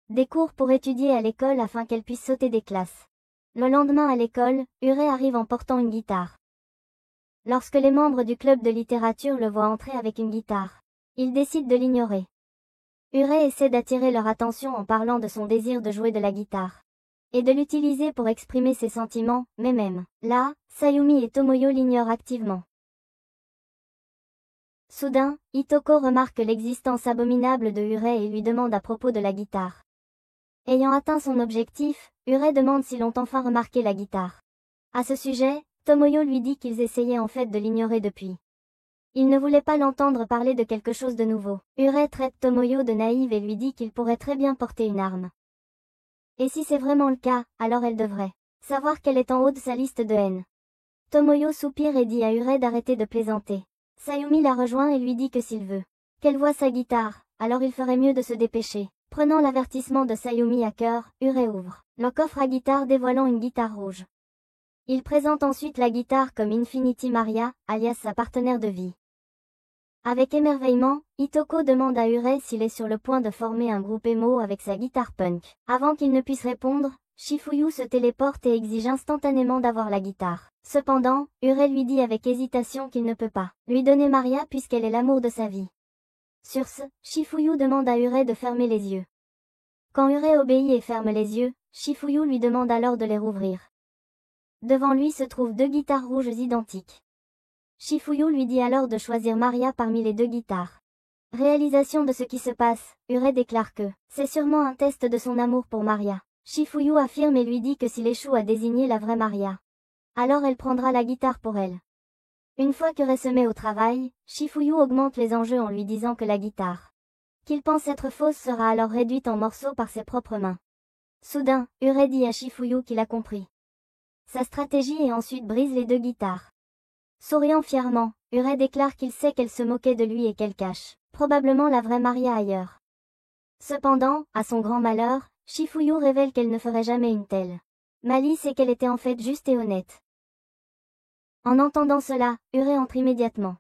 des cours pour étudier à l'école afin qu'elle puisse sauter des classes. Le lendemain à l'école, Ure arrive en portant une guitare. Lorsque les membres du club de littérature le voient entrer avec une guitare, ils décident de l'ignorer. Ure essaie d'attirer leur attention en parlant de son désir de jouer de la guitare et de l'utiliser pour exprimer ses sentiments, mais même là, Sayumi et Tomoyo l'ignorent activement. Soudain, Hitoko remarque l'existence abominable de Ure et lui demande à propos de la guitare. Ayant atteint son objectif, Ure demande s'ils ont enfin remarqué la guitare. À ce sujet, Tomoyo lui dit qu'ils essayaient en fait de l'ignorer depuis. Il ne voulait pas l'entendre parler de quelque chose de nouveau. Ure traite Tomoyo de naïve et lui dit qu'il pourrait très bien porter une arme. Et si c'est vraiment le cas, alors elle devrait savoir qu'elle est en haut de sa liste de haine. Tomoyo soupire et dit à Ure d'arrêter de plaisanter. Sayumi la rejoint et lui dit que s'il veut qu'elle voie sa guitare, alors il ferait mieux de se dépêcher. Prenant l'avertissement de Sayumi à cœur, Ure ouvre le coffre à guitare dévoilant une guitare rouge. Il présente ensuite la guitare comme Infinity Maria, alias sa partenaire de vie. Avec émerveillement, Hitoko demande à Ure s'il est sur le point de former un groupe emo avec sa guitare punk. Avant qu'il ne puisse répondre, Shifuyu se téléporte et exige instantanément d'avoir la guitare. Cependant, Ure lui dit avec hésitation qu'il ne peut pas lui donner Maria puisqu'elle est l'amour de sa vie. Sur ce, Shifuyu demande à Ure de fermer les yeux. Quand Ure obéit et ferme les yeux, Shifuyu lui demande alors de les rouvrir. Devant lui se trouvent deux guitares rouges identiques. Shifuyu lui dit alors de choisir Maria parmi les deux guitares. Réalisation de ce qui se passe, Ure déclare que c'est sûrement un test de son amour pour Maria. Shifuyu affirme et lui dit que s'il échoue à désigner la vraie Maria, alors elle prendra la guitare pour elle. Une fois qu'Ure se met au travail, Shifuyu augmente les enjeux en lui disant que la guitare qu'il pense être fausse sera alors réduite en morceaux par ses propres mains. Soudain, Ure dit à Shifuyu qu'il a compris sa stratégie et ensuite brise les deux guitares. Souriant fièrement, Ure déclare qu'il sait qu'elle se moquait de lui et qu'elle cache probablement la vraie Maria ailleurs. Cependant, à son grand malheur, Shifuyu révèle qu'elle ne ferait jamais une telle malice et qu'elle était en fait juste et honnête. En entendant cela, Ure entre immédiatement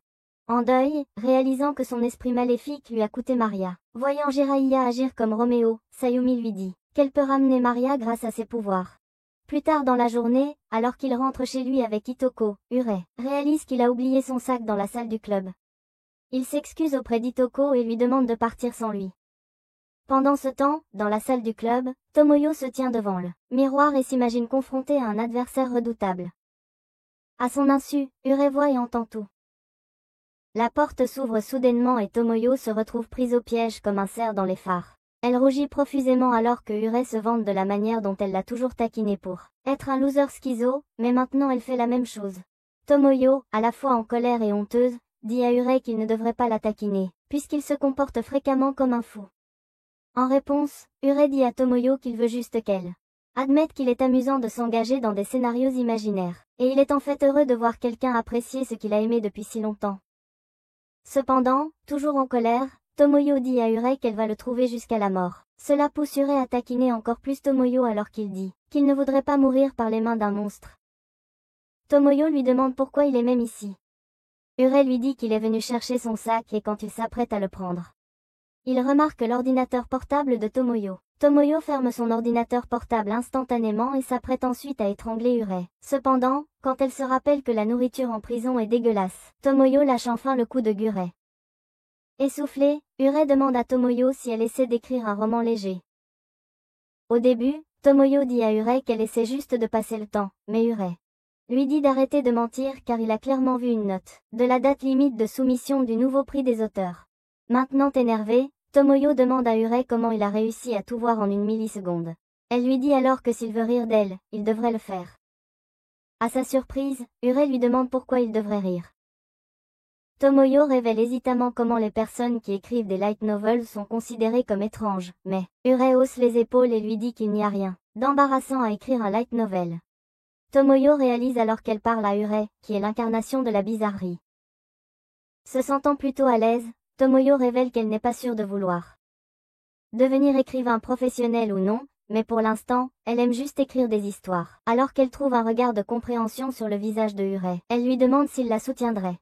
en deuil, réalisant que son esprit maléfique lui a coûté Maria. Voyant Jiraiya agir comme Roméo, Sayumi lui dit qu'elle peut ramener Maria grâce à ses pouvoirs. Plus tard dans la journée, alors qu'il rentre chez lui avec Hitoko, Ure réalise qu'il a oublié son sac dans la salle du club. Il s'excuse auprès d'Hitoko et lui demande de partir sans lui. Pendant ce temps, dans la salle du club, Tomoyo se tient devant le miroir et s'imagine confronté à un adversaire redoutable. À son insu, Ure voit et entend tout. La porte s'ouvre soudainement et Tomoyo se retrouve prise au piège comme un cerf dans les phares. Elle rougit profusément alors que Ure se vante de la manière dont elle l'a toujours taquiné pour être un loser schizo, mais maintenant elle fait la même chose. Tomoyo, à la fois en colère et honteuse, dit à Urei qu'il ne devrait pas la taquiner, puisqu'il se comporte fréquemment comme un fou. En réponse, Urei dit à Tomoyo qu'il veut juste qu'elle admette qu'il est amusant de s'engager dans des scénarios imaginaires, et il est en fait heureux de voir quelqu'un apprécier ce qu'il a aimé depuis si longtemps. Cependant, toujours en colère, Tomoyo dit à Urei qu'elle va le trouver jusqu'à la mort. Cela pousse Urei à taquiner encore plus Tomoyo alors qu'il dit qu'il ne voudrait pas mourir par les mains d'un monstre. Tomoyo lui demande pourquoi il est même ici. Urei lui dit qu'il est venu chercher son sac et quand il s'apprête à le prendre, il remarque l'ordinateur portable de Tomoyo. Tomoyo ferme son ordinateur portable instantanément et s'apprête ensuite à étrangler Urei. Cependant, quand elle se rappelle que la nourriture en prison est dégueulasse, Tomoyo lâche enfin le coup de Urei. Essoufflée, Urei demande à Tomoyo si elle essaie d'écrire un roman léger. Au début, Tomoyo dit à Urei qu'elle essaie juste de passer le temps, mais Urei lui dit d'arrêter de mentir car il a clairement vu une note de la date limite de soumission du nouveau prix des auteurs. Maintenant énervé, Tomoyo demande à Urei comment il a réussi à tout voir en une milliseconde. Elle lui dit alors que s'il veut rire d'elle, il devrait le faire. À sa surprise, Urei lui demande pourquoi il devrait rire. Tomoyo révèle hésitamment comment les personnes qui écrivent des light novels sont considérées comme étranges, mais Urei hausse les épaules et lui dit qu'il n'y a rien d'embarrassant à écrire un light novel. Tomoyo réalise alors qu'elle parle à Urei, qui est l'incarnation de la bizarrerie. Se sentant plutôt à l'aise, Tomoyo révèle qu'elle n'est pas sûre de vouloir devenir écrivain professionnel ou non, mais pour l'instant, elle aime juste écrire des histoires. Alors qu'elle trouve un regard de compréhension sur le visage de Urei, elle lui demande s'il la soutiendrait.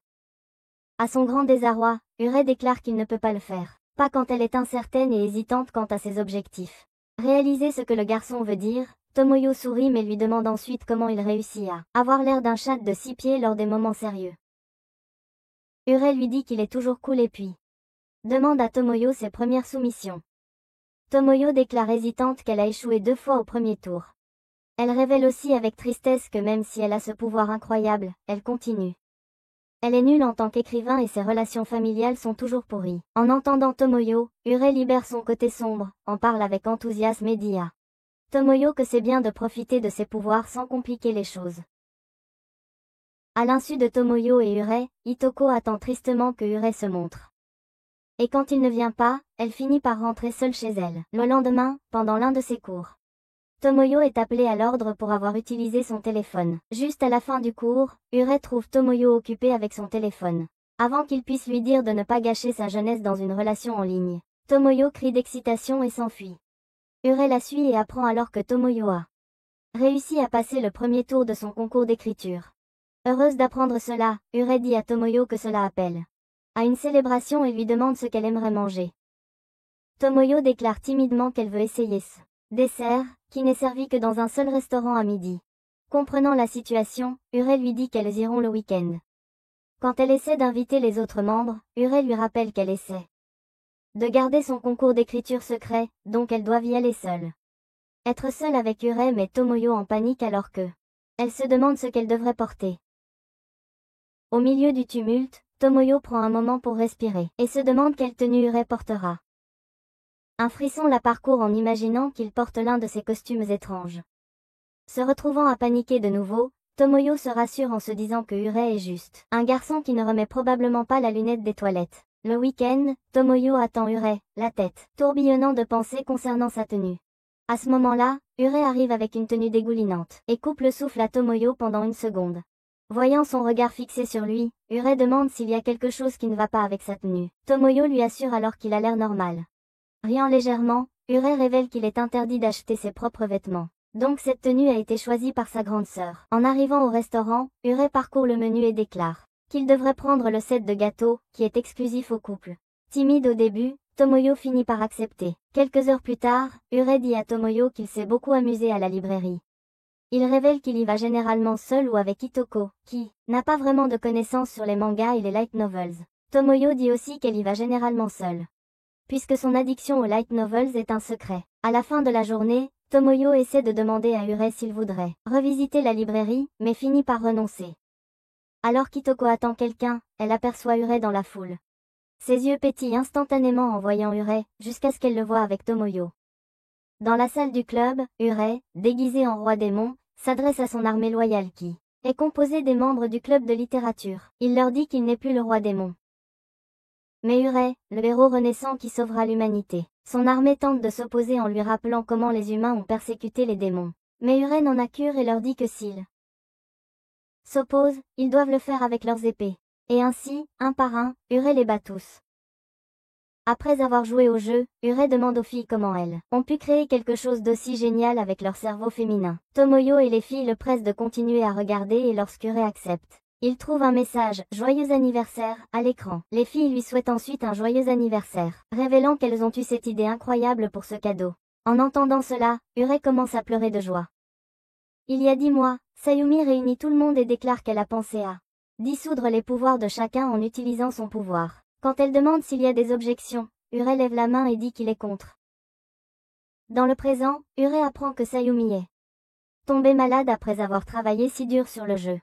À son grand désarroi, Urei déclare qu'il ne peut pas le faire. Pas quand elle est incertaine et hésitante quant à ses objectifs. Réaliser ce que le garçon veut dire, Tomoyo sourit mais lui demande ensuite comment il réussit à avoir l'air d'un chat de 6 pieds lors des moments sérieux. Urei lui dit qu'il est toujours cool et puis demande à Tomoyo ses premières soumissions. Tomoyo déclare hésitante qu'elle a échoué 2 fois au premier tour. Elle révèle aussi avec tristesse que même si elle a ce pouvoir incroyable, elle continue. Elle est nulle en tant qu'écrivain et ses relations familiales sont toujours pourries. En entendant Tomoyo, Urei libère son côté sombre, en parle avec enthousiasme et dit à Tomoyo que c'est bien de profiter de ses pouvoirs sans compliquer les choses. À l'insu de Tomoyo et Urei, Hitoko attend tristement que Urei se montre. Et quand il ne vient pas, elle finit par rentrer seule chez elle. Le lendemain, pendant l'un de ses cours, Tomoyo est appelée à l'ordre pour avoir utilisé son téléphone. Juste à la fin du cours, Urei trouve Tomoyo occupé avec son téléphone. Avant qu'il puisse lui dire de ne pas gâcher sa jeunesse dans une relation en ligne, Tomoyo crie d'excitation et s'enfuit. Urei la suit et apprend alors que Tomoyo a réussi à passer le premier tour de son concours d'écriture. Heureuse d'apprendre cela, Urei dit à Tomoyo que cela appelle à une célébration et lui demande ce qu'elle aimerait manger. Tomoyo déclare timidement qu'elle veut essayer ce dessert, qui n'est servi que dans un seul restaurant à midi. Comprenant la situation, Urei lui dit qu'elles iront le week-end. Quand elle essaie d'inviter les autres membres, Urei lui rappelle qu'elle essaie de garder son concours d'écriture secret, donc elles doivent y aller seules. Être seule avec Urei met Tomoyo en panique alors que elle se demande ce qu'elle devrait porter. Au milieu du tumulte, Tomoyo prend un moment pour respirer et se demande quelle tenue Urei portera. Un frisson la parcourt en imaginant qu'il porte l'un de ces costumes étranges. Se retrouvant à paniquer de nouveau, Tomoyo se rassure en se disant que Urei est juste un garçon qui ne remet probablement pas la lunette des toilettes. Le week-end, Tomoyo attend Urei, la tête tourbillonnant de pensées concernant sa tenue. À ce moment-là, Urei arrive avec une tenue dégoulinante et coupe le souffle à Tomoyo pendant une seconde. Voyant son regard fixé sur lui, Urei demande s'il y a quelque chose qui ne va pas avec sa tenue. Tomoyo lui assure alors qu'il a l'air normal. Riant légèrement, Urei révèle qu'il est interdit d'acheter ses propres vêtements. Donc cette tenue a été choisie par sa grande sœur. En arrivant au restaurant, Urei parcourt le menu et déclare qu'il devrait prendre le set de gâteaux, qui est exclusif au couple. Timide au début, Tomoyo finit par accepter. Quelques heures plus tard, Urei dit à Tomoyo qu'il s'est beaucoup amusé à la librairie. Il révèle qu'il y va généralement seul ou avec Hitoko, qui n'a pas vraiment de connaissances sur les mangas et les light novels. Tomoyo dit aussi qu'elle y va généralement seule, puisque son addiction aux light novels est un secret. À la fin de la journée, Tomoyo essaie de demander à Urei s'il voudrait revisiter la librairie, mais finit par renoncer. Alors qu'Hitoko attend quelqu'un, elle aperçoit Urei dans la foule. Ses yeux pétillent instantanément en voyant Urei, jusqu'à ce qu'elle le voie avec Tomoyo. Dans la salle du club, Urei, déguisé en roi démon, s'adresse à son armée loyale qui est composé des membres du club de littérature. Il leur dit qu'il n'est plus le roi démon, mais Urey, le héros renaissant qui sauvera l'humanité. Son armée tente de s'opposer en lui rappelant comment les humains ont persécuté les démons. Mais Urey n'en a cure et leur dit que s'ils s'opposent, ils doivent le faire avec leurs épées. Et ainsi, un par un, Urey les bat tous. Après avoir joué au jeu, Urey demande aux filles comment elles ont pu créer quelque chose d'aussi génial avec leur cerveau féminin. Tomoyo et les filles le pressent de continuer à regarder et lorsqu'Urey accepte, il trouve un message « Joyeux anniversaire » à l'écran. Les filles lui souhaitent ensuite un joyeux anniversaire, révélant qu'elles ont eu cette idée incroyable pour ce cadeau. En entendant cela, Urey commence à pleurer de joie. Il y a 10 mois, Sayumi réunit tout le monde et déclare qu'elle a pensé à dissoudre les pouvoirs de chacun en utilisant son pouvoir. Quand elle demande s'il y a des objections, Urey lève la main et dit qu'il est contre. Dans le présent, Urey apprend que Sayumi est tombée malade après avoir travaillé si dur sur le jeu.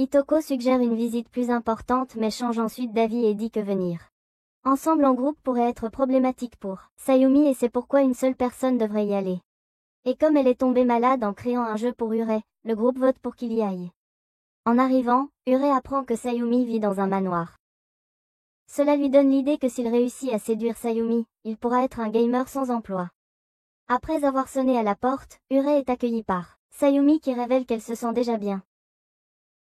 Itoko suggère une visite plus importante mais change ensuite d'avis et dit que venir ensemble en groupe pourrait être problématique pour Sayumi et c'est pourquoi une seule personne devrait y aller. Et comme elle est tombée malade en créant un jeu pour Urey, le groupe vote pour qu'il y aille. En arrivant, Urey apprend que Sayumi vit dans un manoir. Cela lui donne l'idée que s'il réussit à séduire Sayumi, il pourra être un gamer sans emploi. Après avoir sonné à la porte, Urey est accueilli par Sayumi qui révèle qu'elle se sent déjà bien.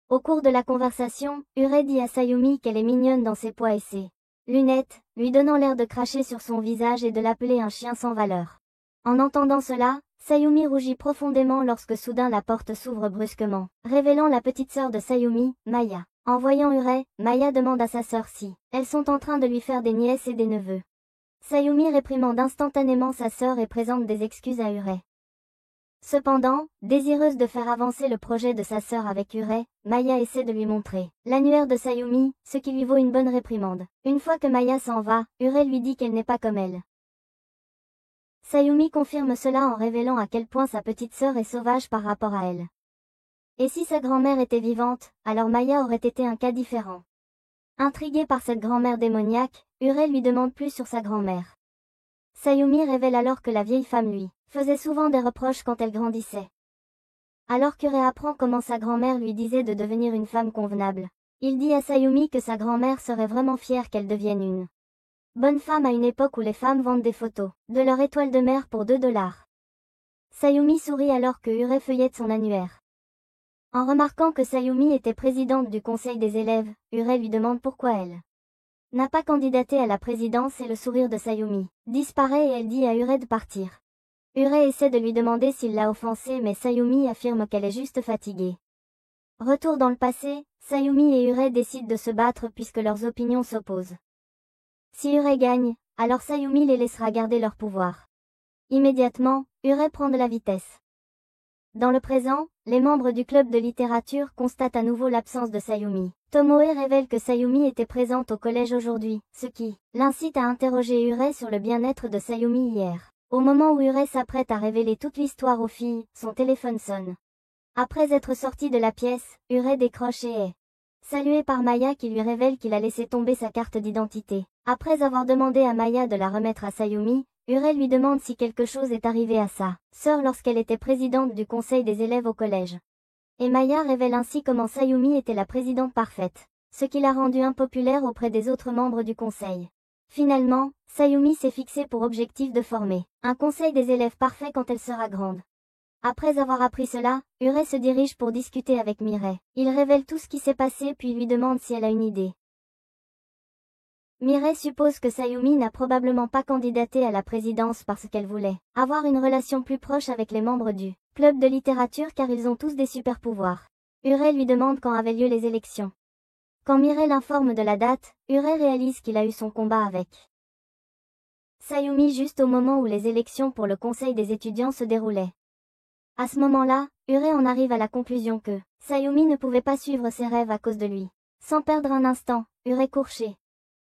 Au cours de la conversation, Urey dit à Sayumi qu'elle est mignonne dans ses pois et ses lunettes, lui donnant l'air de cracher sur son visage et de l'appeler un chien sans valeur. En entendant cela, Sayumi rougit profondément lorsque soudain la porte s'ouvre brusquement, révélant la petite sœur de Sayumi, Maya. En voyant Urey, Maya demande à sa sœur si elles sont en train de lui faire des nièces et des neveux. Sayumi réprimande instantanément sa sœur et présente des excuses à Urey. Cependant, désireuse de faire avancer le projet de sa sœur avec Urey, Maya essaie de lui montrer l'annuaire de Sayumi, ce qui lui vaut une bonne réprimande. Une fois que Maya s'en va, Urey lui dit qu'elle n'est pas comme elle. Sayumi confirme cela en révélant à quel point sa petite sœur est sauvage par rapport à elle. Et si sa grand-mère était vivante, alors Maya aurait été un cas différent. Intrigué par cette grand-mère démoniaque, Urey lui demande plus sur sa grand-mère. Sayumi révèle alors que la vieille femme lui faisait souvent des reproches quand elle grandissait. Alors qu'Urey apprend comment sa grand-mère lui disait de devenir une femme convenable, il dit à Sayumi que sa grand-mère serait vraiment fière qu'elle devienne une bonne femme à une époque où les femmes vendent des photos de leur étoile de mer pour 2 $. Sayumi sourit alors que Urey feuillette son annuaire. En remarquant que Sayumi était présidente du conseil des élèves, Urey lui demande pourquoi elle n'a pas candidaté à la présidence et le sourire de Sayumi disparaît et elle dit à Urey de partir. Urey essaie de lui demander s'il l'a offensée mais Sayumi affirme qu'elle est juste fatiguée. Retour dans le passé, Sayumi et Urey décident de se battre puisque leurs opinions s'opposent. Si Urey gagne, alors Sayumi les laissera garder leur pouvoir. Immédiatement, Urey prend de la vitesse. Dans le présent, les membres du club de littérature constatent à nouveau l'absence de Sayumi. Tomoe révèle que Sayumi était présente au collège aujourd'hui, ce qui l'incite à interroger Urey sur le bien-être de Sayumi hier. Au moment où Urey s'apprête à révéler toute l'histoire aux filles, son téléphone sonne. Après être sorti de la pièce, Urey décroche et est salué par Maya qui lui révèle qu'il a laissé tomber sa carte d'identité. Après avoir demandé à Maya de la remettre à Sayumi, Urey lui demande si quelque chose est arrivé à sa sœur lorsqu'elle était présidente du conseil des élèves au collège. Et Maya révèle ainsi comment Sayumi était la présidente parfaite, ce qui l'a rendue impopulaire auprès des autres membres du conseil. Finalement, Sayumi s'est fixé pour objectif de former un conseil des élèves parfait quand elle sera grande. Après avoir appris cela, Urey se dirige pour discuter avec Mirai. Il révèle tout ce qui s'est passé puis lui demande si elle a une idée. Mirai suppose que Sayumi n'a probablement pas candidaté à la présidence parce qu'elle voulait avoir une relation plus proche avec les membres du club de littérature car ils ont tous des super pouvoirs. Urey lui demande quand avaient lieu les élections. Quand Mirai l'informe de la date, Urey réalise qu'il a eu son combat avec Sayumi juste au moment où les élections pour le conseil des étudiants se déroulaient. À ce moment-là, Urey en arrive à la conclusion que Sayumi ne pouvait pas suivre ses rêves à cause de lui. Sans perdre un instant, Urey court chez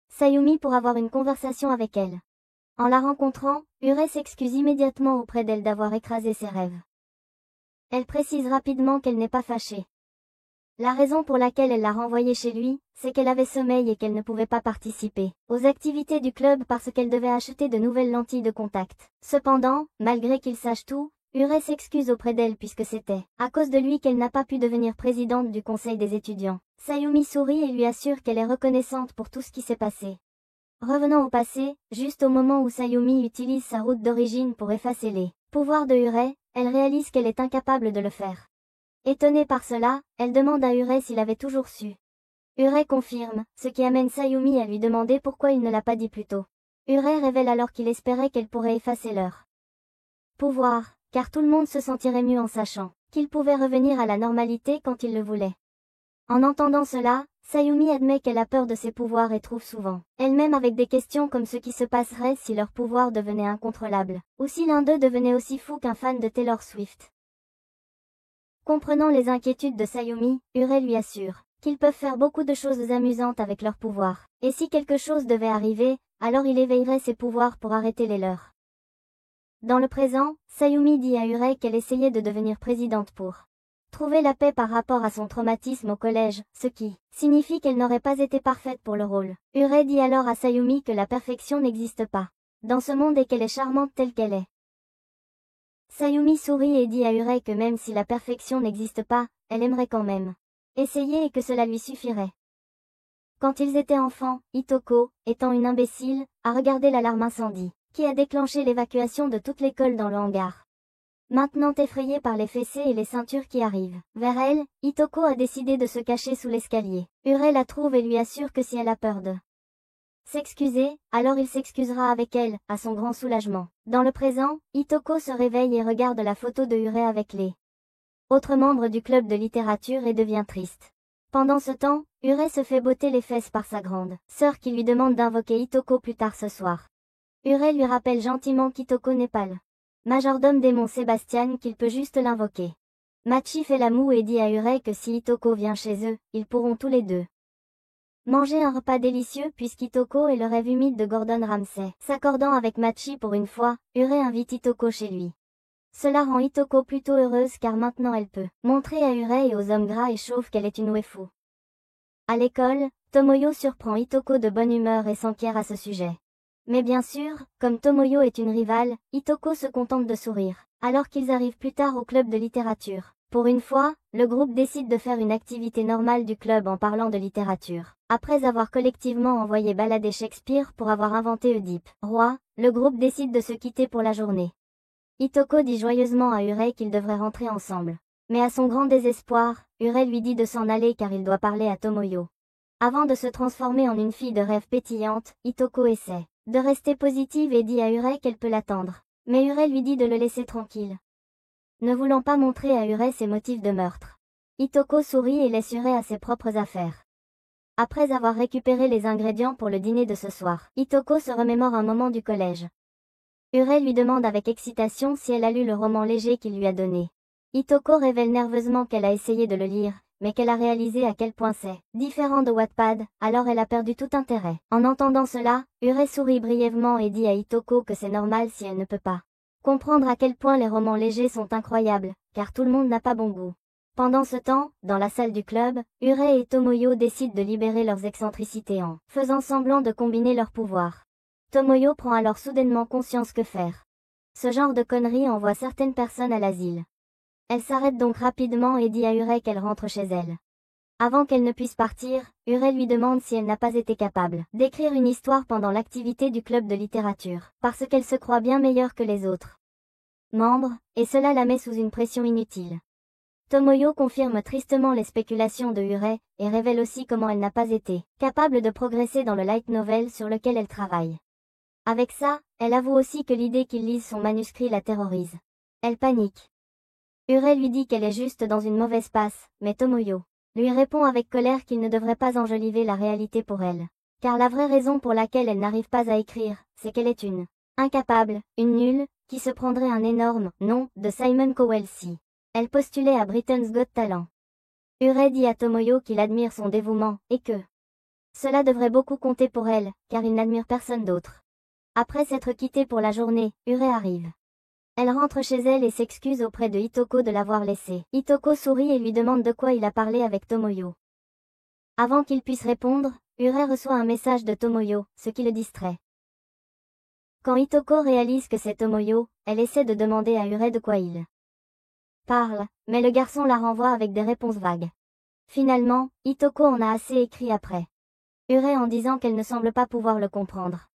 Sayumi pour avoir une conversation avec elle. En la rencontrant, Urey s'excuse immédiatement auprès d'elle d'avoir écrasé ses rêves. Elle précise rapidement qu'elle n'est pas fâchée. La raison pour laquelle elle l'a renvoyée chez lui, c'est qu'elle avait sommeil et qu'elle ne pouvait pas participer aux activités du club parce qu'elle devait acheter de nouvelles lentilles de contact. Cependant, malgré qu'il sache tout, Ure s'excuse auprès d'elle puisque c'était à cause de lui qu'elle n'a pas pu devenir présidente du conseil des étudiants. Sayumi sourit et lui assure qu'elle est reconnaissante pour tout ce qui s'est passé. Revenant au passé, juste au moment où Sayumi utilise sa route d'origine pour effacer les pouvoirs de Ure, elle réalise qu'elle est incapable de le faire. Étonnée par cela, elle demande à Ure s'il avait toujours su. Ure confirme, ce qui amène Sayumi à lui demander pourquoi il ne l'a pas dit plus tôt. Ure révèle alors qu'il espérait qu'elle pourrait effacer leur pouvoir, car tout le monde se sentirait mieux en sachant qu'il pouvait revenir à la normalité quand il le voulait. En entendant cela, Sayumi admet qu'elle a peur de ses pouvoirs et trouve souvent elle-même avec des questions comme ce qui se passerait si leur pouvoir devenait incontrôlable, ou si l'un d'eux devenait aussi fou qu'un fan de Taylor Swift. Comprenant les inquiétudes de Sayumi, Ure lui assure qu'ils peuvent faire beaucoup de choses amusantes avec leurs pouvoirs, et si quelque chose devait arriver, alors il éveillerait ses pouvoirs pour arrêter les leurs. Dans le présent, Sayumi dit à Ure qu'elle essayait de devenir présidente pour trouver la paix par rapport à son traumatisme au collège, ce qui signifie qu'elle n'aurait pas été parfaite pour le rôle. Ure dit alors à Sayumi que la perfection n'existe pas dans ce monde et qu'elle est charmante telle qu'elle est. Sayumi sourit et dit à Ure que même si la perfection n'existe pas, elle aimerait quand même essayer et que cela lui suffirait. Quand ils étaient enfants, Hitoko, étant une imbécile, a regardé l'alarme incendie qui a déclenché l'évacuation de toute l'école dans le hangar. Maintenant effrayée par les fessées et les ceintures qui arrivent vers elle, Hitoko a décidé de se cacher sous l'escalier. Ure la trouve et lui assure que si elle a peur de s'excuser, alors il s'excusera avec elle, à son grand soulagement. Dans le présent, Hitoko se réveille et regarde la photo de Ure avec les autres membres du club de littérature et devient triste. Pendant ce temps, Ure se fait botter les fesses par sa grande sœur qui lui demande d'invoquer Hitoko plus tard ce soir. Ure lui rappelle gentiment qu'Hitoko n'est pas le majordome démon Sébastien qu'il peut juste l'invoquer. Machi fait la moue et dit à Ure que si Hitoko vient chez eux, ils pourront tous les deux manger un repas délicieux puisqu'Hitoko est le rêve humide de Gordon Ramsay. S'accordant avec Machi pour une fois, Ure invite Hitoko chez lui. Cela rend Hitoko plutôt heureuse car maintenant elle peut montrer à Ure et aux hommes gras et chauves qu'elle est une waifu. À l'école, Tomoyo surprend Hitoko de bonne humeur et s'enquiert à ce sujet. Mais bien sûr, comme Tomoyo est une rivale, Hitoko se contente de sourire. Alors qu'ils arrivent plus tard au club de littérature. Pour une fois, le groupe décide de faire une activité normale du club en parlant de littérature. Après avoir collectivement envoyé balader Shakespeare pour avoir inventé Oedipe, roi, le groupe décide de se quitter pour la journée. Hitoko dit joyeusement à Ure qu'ils devraient rentrer ensemble. Mais à son grand désespoir, Ure lui dit de s'en aller car il doit parler à Tomoyo. Avant de se transformer en une fille de rêve pétillante, Hitoko essaie de rester positive et dit à Ure qu'elle peut l'attendre. Mais Ure lui dit de le laisser tranquille. Ne voulant pas montrer à Ure ses motifs de meurtre, Hitoko sourit et laisse Ure à ses propres affaires. Après avoir récupéré les ingrédients pour le dîner de ce soir, Hitoko se remémore un moment du collège. Ure lui demande avec excitation si elle a lu le roman léger qu'il lui a donné. Hitoko révèle nerveusement qu'elle a essayé de le lire, mais qu'elle a réalisé à quel point c'est différent de Wattpad, alors elle a perdu tout intérêt. En entendant cela, Ure sourit brièvement et dit à Hitoko que c'est normal si elle ne peut pas comprendre à quel point les romans légers sont incroyables, car tout le monde n'a pas bon goût. Pendant ce temps, dans la salle du club, Ure et Tomoyo décident de libérer leurs excentricités en faisant semblant de combiner leurs pouvoirs. Tomoyo prend alors soudainement conscience que faire ce genre de conneries envoie certaines personnes à l'asile. Elle s'arrête donc rapidement et dit à Ure qu'elle rentre chez elle. Avant qu'elle ne puisse partir, Ure lui demande si elle n'a pas été capable d'écrire une histoire pendant l'activité du club de littérature, parce qu'elle se croit bien meilleure que les autres membres, et cela la met sous une pression inutile. Tomoyo confirme tristement les spéculations de Ure, et révèle aussi comment elle n'a pas été capable de progresser dans le light novel sur lequel elle travaille. Avec ça, elle avoue aussi que l'idée qu'il lise son manuscrit la terrorise. Elle panique. Ure lui dit qu'elle est juste dans une mauvaise passe, mais Tomoyo lui répond avec colère qu'il ne devrait pas enjoliver la réalité pour elle. Car la vraie raison pour laquelle elle n'arrive pas à écrire, c'est qu'elle est une incapable, une nulle, qui se prendrait un énorme nom de Simon Cowell si elle postulait à Britain's Got Talent. Ure dit à Tomoyo qu'il admire son dévouement, et que cela devrait beaucoup compter pour elle, car il n'admire personne d'autre. Après s'être quittée pour la journée, Ure arrive. Elle rentre chez elle et s'excuse auprès de Hitoko de l'avoir laissée. Hitoko sourit et lui demande de quoi il a parlé avec Tomoyo. Avant qu'il puisse répondre, Ure reçoit un message de Tomoyo, ce qui le distrait. Quand Hitoko réalise que c'est Tomoyo, elle essaie de demander à Ure de quoi il parle, mais le garçon la renvoie avec des réponses vagues. Finalement, Hitoko en a assez écrit après Ure en disant qu'elle ne semble pas pouvoir le comprendre.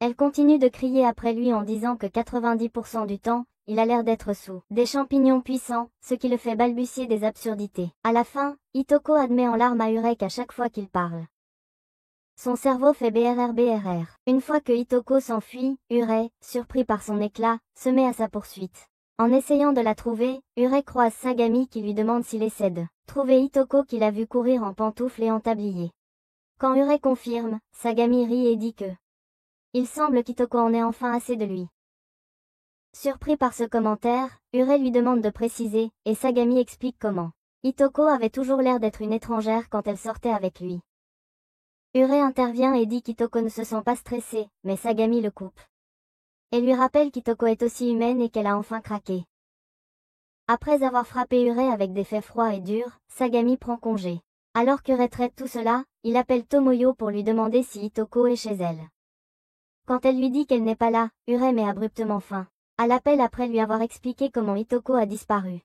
Elle continue de crier après lui en disant que 90% du temps, il a l'air d'être sous des champignons puissants, ce qui le fait balbutier des absurdités. À la fin, Hitoko admet en larmes à Ure qu'à chaque fois qu'il parle, son cerveau fait brrr. Une fois que Hitoko s'enfuit, Ure, surpris par son éclat, se met à sa poursuite. En essayant de la trouver, Ure croise Sagami qui lui demande s'il essaie de trouver Hitoko qu'il a vu courir en pantoufles et en tablier. Quand Ure confirme, Sagami rit et dit que il semble qu'Hitoko en ait enfin assez de lui. Surpris par ce commentaire, Ure lui demande de préciser, et Sagami explique comment Hitoko avait toujours l'air d'être une étrangère quand elle sortait avec lui. Ure intervient et dit qu'Hitoko ne se sent pas stressée, mais Sagami le coupe et lui rappelle qu'Hitoko est aussi humaine et qu'elle a enfin craqué. Après avoir frappé Ure avec des faits froids et durs, Sagami prend congé. Alors qu'Ure traite tout cela, il appelle Tomoyo pour lui demander si Hitoko est chez elle. Quand elle lui dit qu'elle n'est pas là, Ure met abruptement fin à l'appel après lui avoir expliqué comment Hitoko a disparu.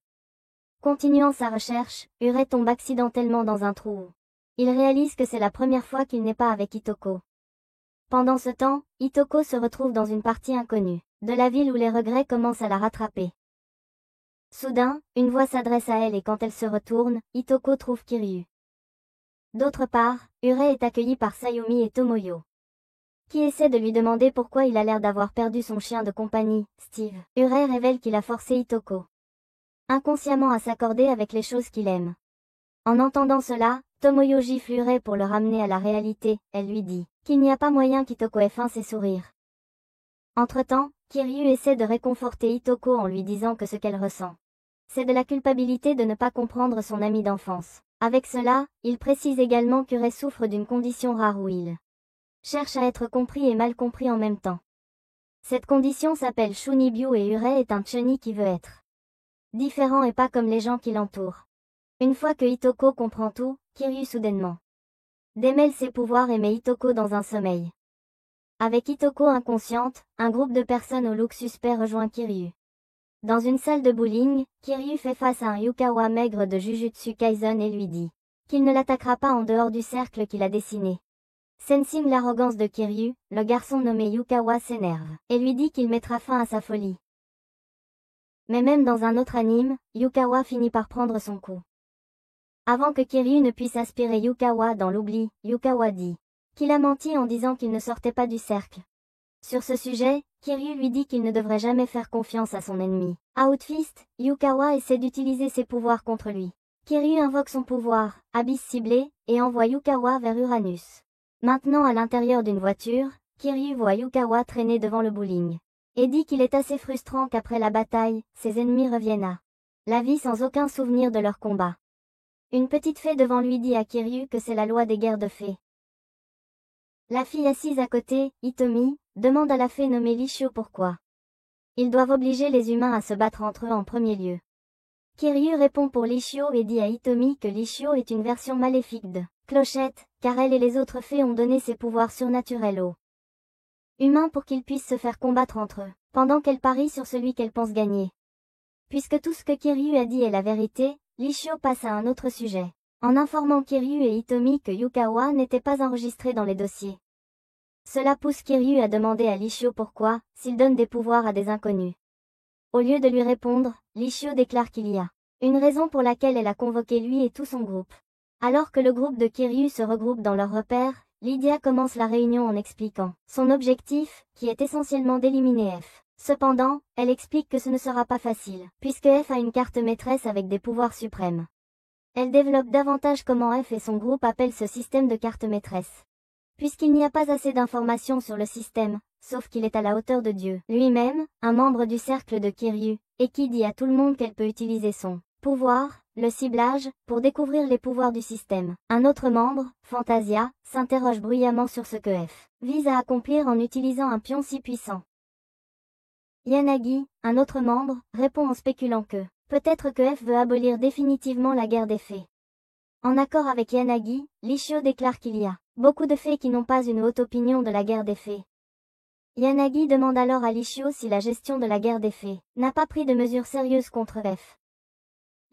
Continuant sa recherche, Ure tombe accidentellement dans un trou où il réalise que c'est la première fois qu'il n'est pas avec Hitoko. Pendant ce temps, Hitoko se retrouve dans une partie inconnue de la ville où les regrets commencent à la rattraper. Soudain, une voix s'adresse à elle et quand elle se retourne, Hitoko trouve Kiryu. D'autre part, Ure est accueilli par Sayumi et Tomoyo, qui essaie de lui demander pourquoi il a l'air d'avoir perdu son chien de compagnie, Steve. Ure révèle qu'il a forcé Hitoko inconsciemment à s'accorder avec les choses qu'il aime. En entendant cela, Tomoyo gifle Ure pour le ramener à la réalité. Elle lui dit qu'il n'y a pas moyen qu'Hitoko ait feint ses sourires. Entre-temps, Kiryu essaie de réconforter Hitoko en lui disant que ce qu'elle ressent, c'est de la culpabilité de ne pas comprendre son ami d'enfance. Avec cela, il précise également qu'Ure souffre d'une condition rare où il cherche à être compris et mal compris en même temps. Cette condition s'appelle Shunibyu et Ure est un Chuni qui veut être différent et pas comme les gens qui l'entourent. Une fois que Hitoko comprend tout, Kiryu soudainement démêle ses pouvoirs et met Hitoko dans un sommeil. Avec Hitoko inconsciente, un groupe de personnes au look suspect rejoint Kiryu. Dans une salle de bowling, Kiryu fait face à un Yukawa maigre de Jujutsu Kaisen et lui dit qu'il ne l'attaquera pas en dehors du cercle qu'il a dessiné. Sensing l'arrogance de Kiryu, le garçon nommé Yukawa s'énerve et lui dit qu'il mettra fin à sa folie. Mais même dans un autre anime, Yukawa finit par prendre son coup. Avant que Kiryu ne puisse aspirer Yukawa dans l'oubli, Yukawa dit qu'il a menti en disant qu'il ne sortait pas du cercle. Sur ce sujet, Kiryu lui dit qu'il ne devrait jamais faire confiance à son ennemi. À Outfist, Yukawa essaie d'utiliser ses pouvoirs contre lui. Kiryu invoque son pouvoir, Abysse ciblé, et envoie Yukawa vers Uranus. Maintenant à l'intérieur d'une voiture, Kiryu voit Yukawa traîner devant le bowling et dit qu'il est assez frustrant qu'après la bataille, ses ennemis reviennent à la vie sans aucun souvenir de leur combat. Une petite fée devant lui dit à Kiryu que c'est la loi des guerres de fées. La fille assise à côté, Hitomi, demande à la fée nommée Lishio pourquoi ils doivent obliger les humains à se battre entre eux en premier lieu. Kiryu répond pour Lishio et dit à Hitomi que Lishio est une version maléfique de Clochette, car elle et les autres fées ont donné ses pouvoirs surnaturels aux humains pour qu'ils puissent se faire combattre entre eux, pendant qu'elle parie sur celui qu'elle pense gagner. Puisque tout ce que Kiryu a dit est la vérité, Lishio passe à un autre sujet, en informant Kiryu et Hitomi que Yukawa n'était pas enregistré dans les dossiers. Cela pousse Kiryu à demander à Lishio pourquoi, s'il donne des pouvoirs à des inconnus. Au lieu de lui répondre, Lishio déclare qu'il y a une raison pour laquelle elle a convoqué lui et tout son groupe. Alors que le groupe de Kiryu se regroupe dans leur repère, Lydia commence la réunion en expliquant son objectif, qui est essentiellement d'éliminer F. Cependant, elle explique que ce ne sera pas facile, puisque F a une carte maîtresse avec des pouvoirs suprêmes. Elle développe davantage comment F et son groupe appellent ce système de carte maîtresse. Puisqu'il n'y a pas assez d'informations sur le système, sauf qu'il est à la hauteur de Dieu lui-même, un membre du cercle de Kiryu, et qui dit à tout le monde qu'elle peut utiliser son pouvoir, le ciblage, pour découvrir les pouvoirs du système. Un autre membre, Fantasia, s'interroge bruyamment sur ce que F vise à accomplir en utilisant un pion si puissant. Yanagi, un autre membre, répond en spéculant que peut-être que F veut abolir définitivement la guerre des fées. En accord avec Yanagi, Lishio déclare qu'il y a beaucoup de fées qui n'ont pas une haute opinion de la guerre des fées. Yanagi demande alors à Lichio si la gestion de la guerre des fées n'a pas pris de mesures sérieuses contre F.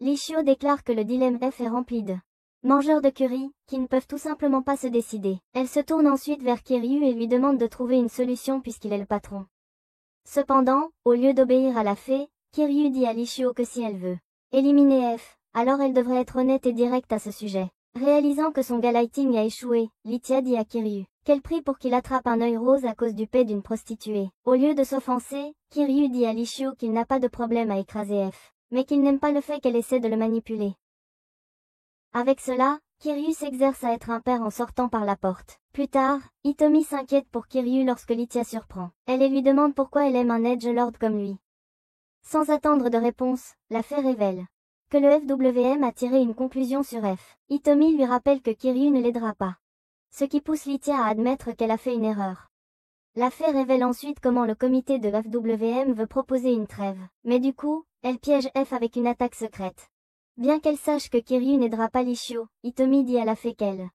Lichio déclare que le dilemme F est rempli de mangeurs de curry, qui ne peuvent tout simplement pas se décider. Elle se tourne ensuite vers Kiryu et lui demande de trouver une solution puisqu'il est le patron. Cependant, au lieu d'obéir à la fée, Kiryu dit à Lichio que si elle veut éliminer F, alors elle devrait être honnête et directe à ce sujet. Réalisant que son gaslighting a échoué, Lythia dit à Kiryu qu'elle prie pour qu'il attrape un œil rose à cause du paix d'une prostituée. Au lieu de s'offenser, Kiryu dit à Lichio qu'il n'a pas de problème à écraser F, mais qu'il n'aime pas le fait qu'elle essaie de le manipuler. Avec cela, Kiryu s'exerce à être un père en sortant par la porte. Plus tard, Hitomi s'inquiète pour Kiryu lorsque Lythia surprend elle et lui demande pourquoi elle aime un edgelord comme lui. Sans attendre de réponse, la fée révèle que le FWM a tiré une conclusion sur F. Hitomi lui rappelle que Kiryu ne l'aidera pas, ce qui pousse Lythia à admettre qu'elle a fait une erreur. La fée révèle ensuite comment le comité de FWM veut proposer une trêve, mais du coup, elle piège F avec une attaque secrète. Bien qu'elle sache que Kiryu n'aidera pas Lichio, Hitomi dit à la fée qu'elle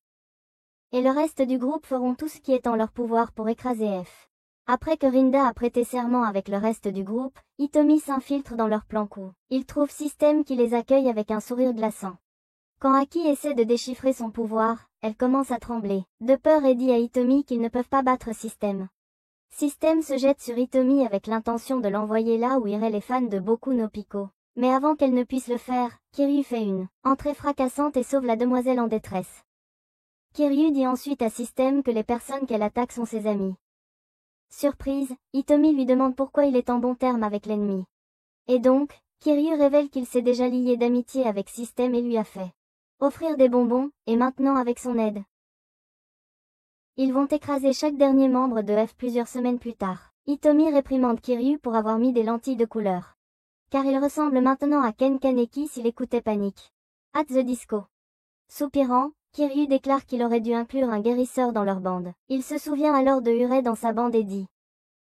et le reste du groupe feront tout ce qui est en leur pouvoir pour écraser F. Après que Rinda a prêté serment avec le reste du groupe, Hitomi s'infiltre dans leur plan coup. Il trouve System qui les accueille avec un sourire glaçant. Quand Aki essaie de déchiffrer son pouvoir, elle commence à trembler de peur et dit à Hitomi qu'ils ne peuvent pas battre System. System se jette sur Hitomi avec l'intention de l'envoyer là où iraient les fans de Boku no Pico. Mais avant qu'elle ne puisse le faire, Kiryu fait une entrée fracassante et sauve la demoiselle en détresse. Kiryu dit ensuite à System que les personnes qu'elle attaque sont ses amis. Surprise, Hitomi lui demande pourquoi il est en bon terme avec l'ennemi. Et donc, Kiryu révèle qu'il s'est déjà lié d'amitié avec System et lui a fait offrir des bonbons, et maintenant avec son aide. Ils vont écraser chaque dernier membre de F plusieurs semaines plus tard. Hitomi réprimande Kiryu pour avoir mis des lentilles de couleur. Car il ressemble maintenant à Ken Kaneki s'il écoutait Panic! At the Disco. Soupirant, Kiryu déclare qu'il aurait dû inclure un guérisseur dans leur bande. Il se souvient alors de Urei dans sa bande et dit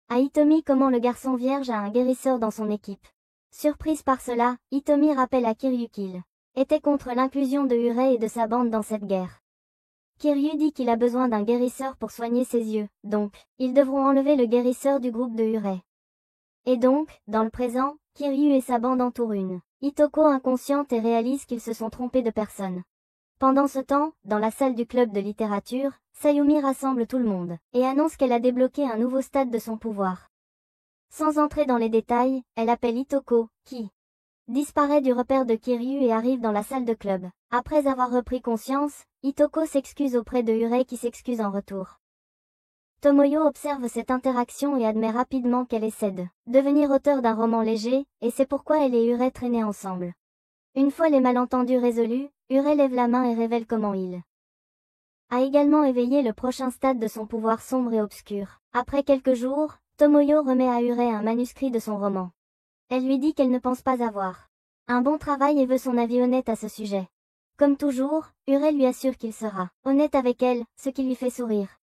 à Hitomi comment le garçon vierge a un guérisseur dans son équipe. Surprise par cela, Hitomi rappelle à Kiryu qu'il était contre l'inclusion de Urei et de sa bande dans cette guerre. Kiryu dit qu'il a besoin d'un guérisseur pour soigner ses yeux, donc, ils devront enlever le guérisseur du groupe de Urei. Et donc, dans le présent, Kiryu et sa bande entourent une Hitoko inconsciente et réalisent qu'ils se sont trompés de personne. Pendant ce temps, dans la salle du club de littérature, Sayumi rassemble tout le monde, et annonce qu'elle a débloqué un nouveau stade de son pouvoir. Sans entrer dans les détails, elle appelle Hitoko, qui disparaît du repère de Kiryu et arrive dans la salle de club. Après avoir repris conscience, Hitoko s'excuse auprès de Urei qui s'excuse en retour. Tomoyo observe cette interaction et admet rapidement qu'elle essaie de devenir auteur d'un roman léger, et c'est pourquoi elle et Urei traînaient ensemble. Une fois les malentendus résolus, Urei lève la main et révèle comment il a également éveillé le prochain stade de son pouvoir sombre et obscur. Après quelques jours, Tomoyo remet à Urei un manuscrit de son roman. Elle lui dit qu'elle ne pense pas avoir un bon travail et veut son avis honnête à ce sujet. Comme toujours, Urei lui assure qu'il sera honnête avec elle, ce qui lui fait sourire.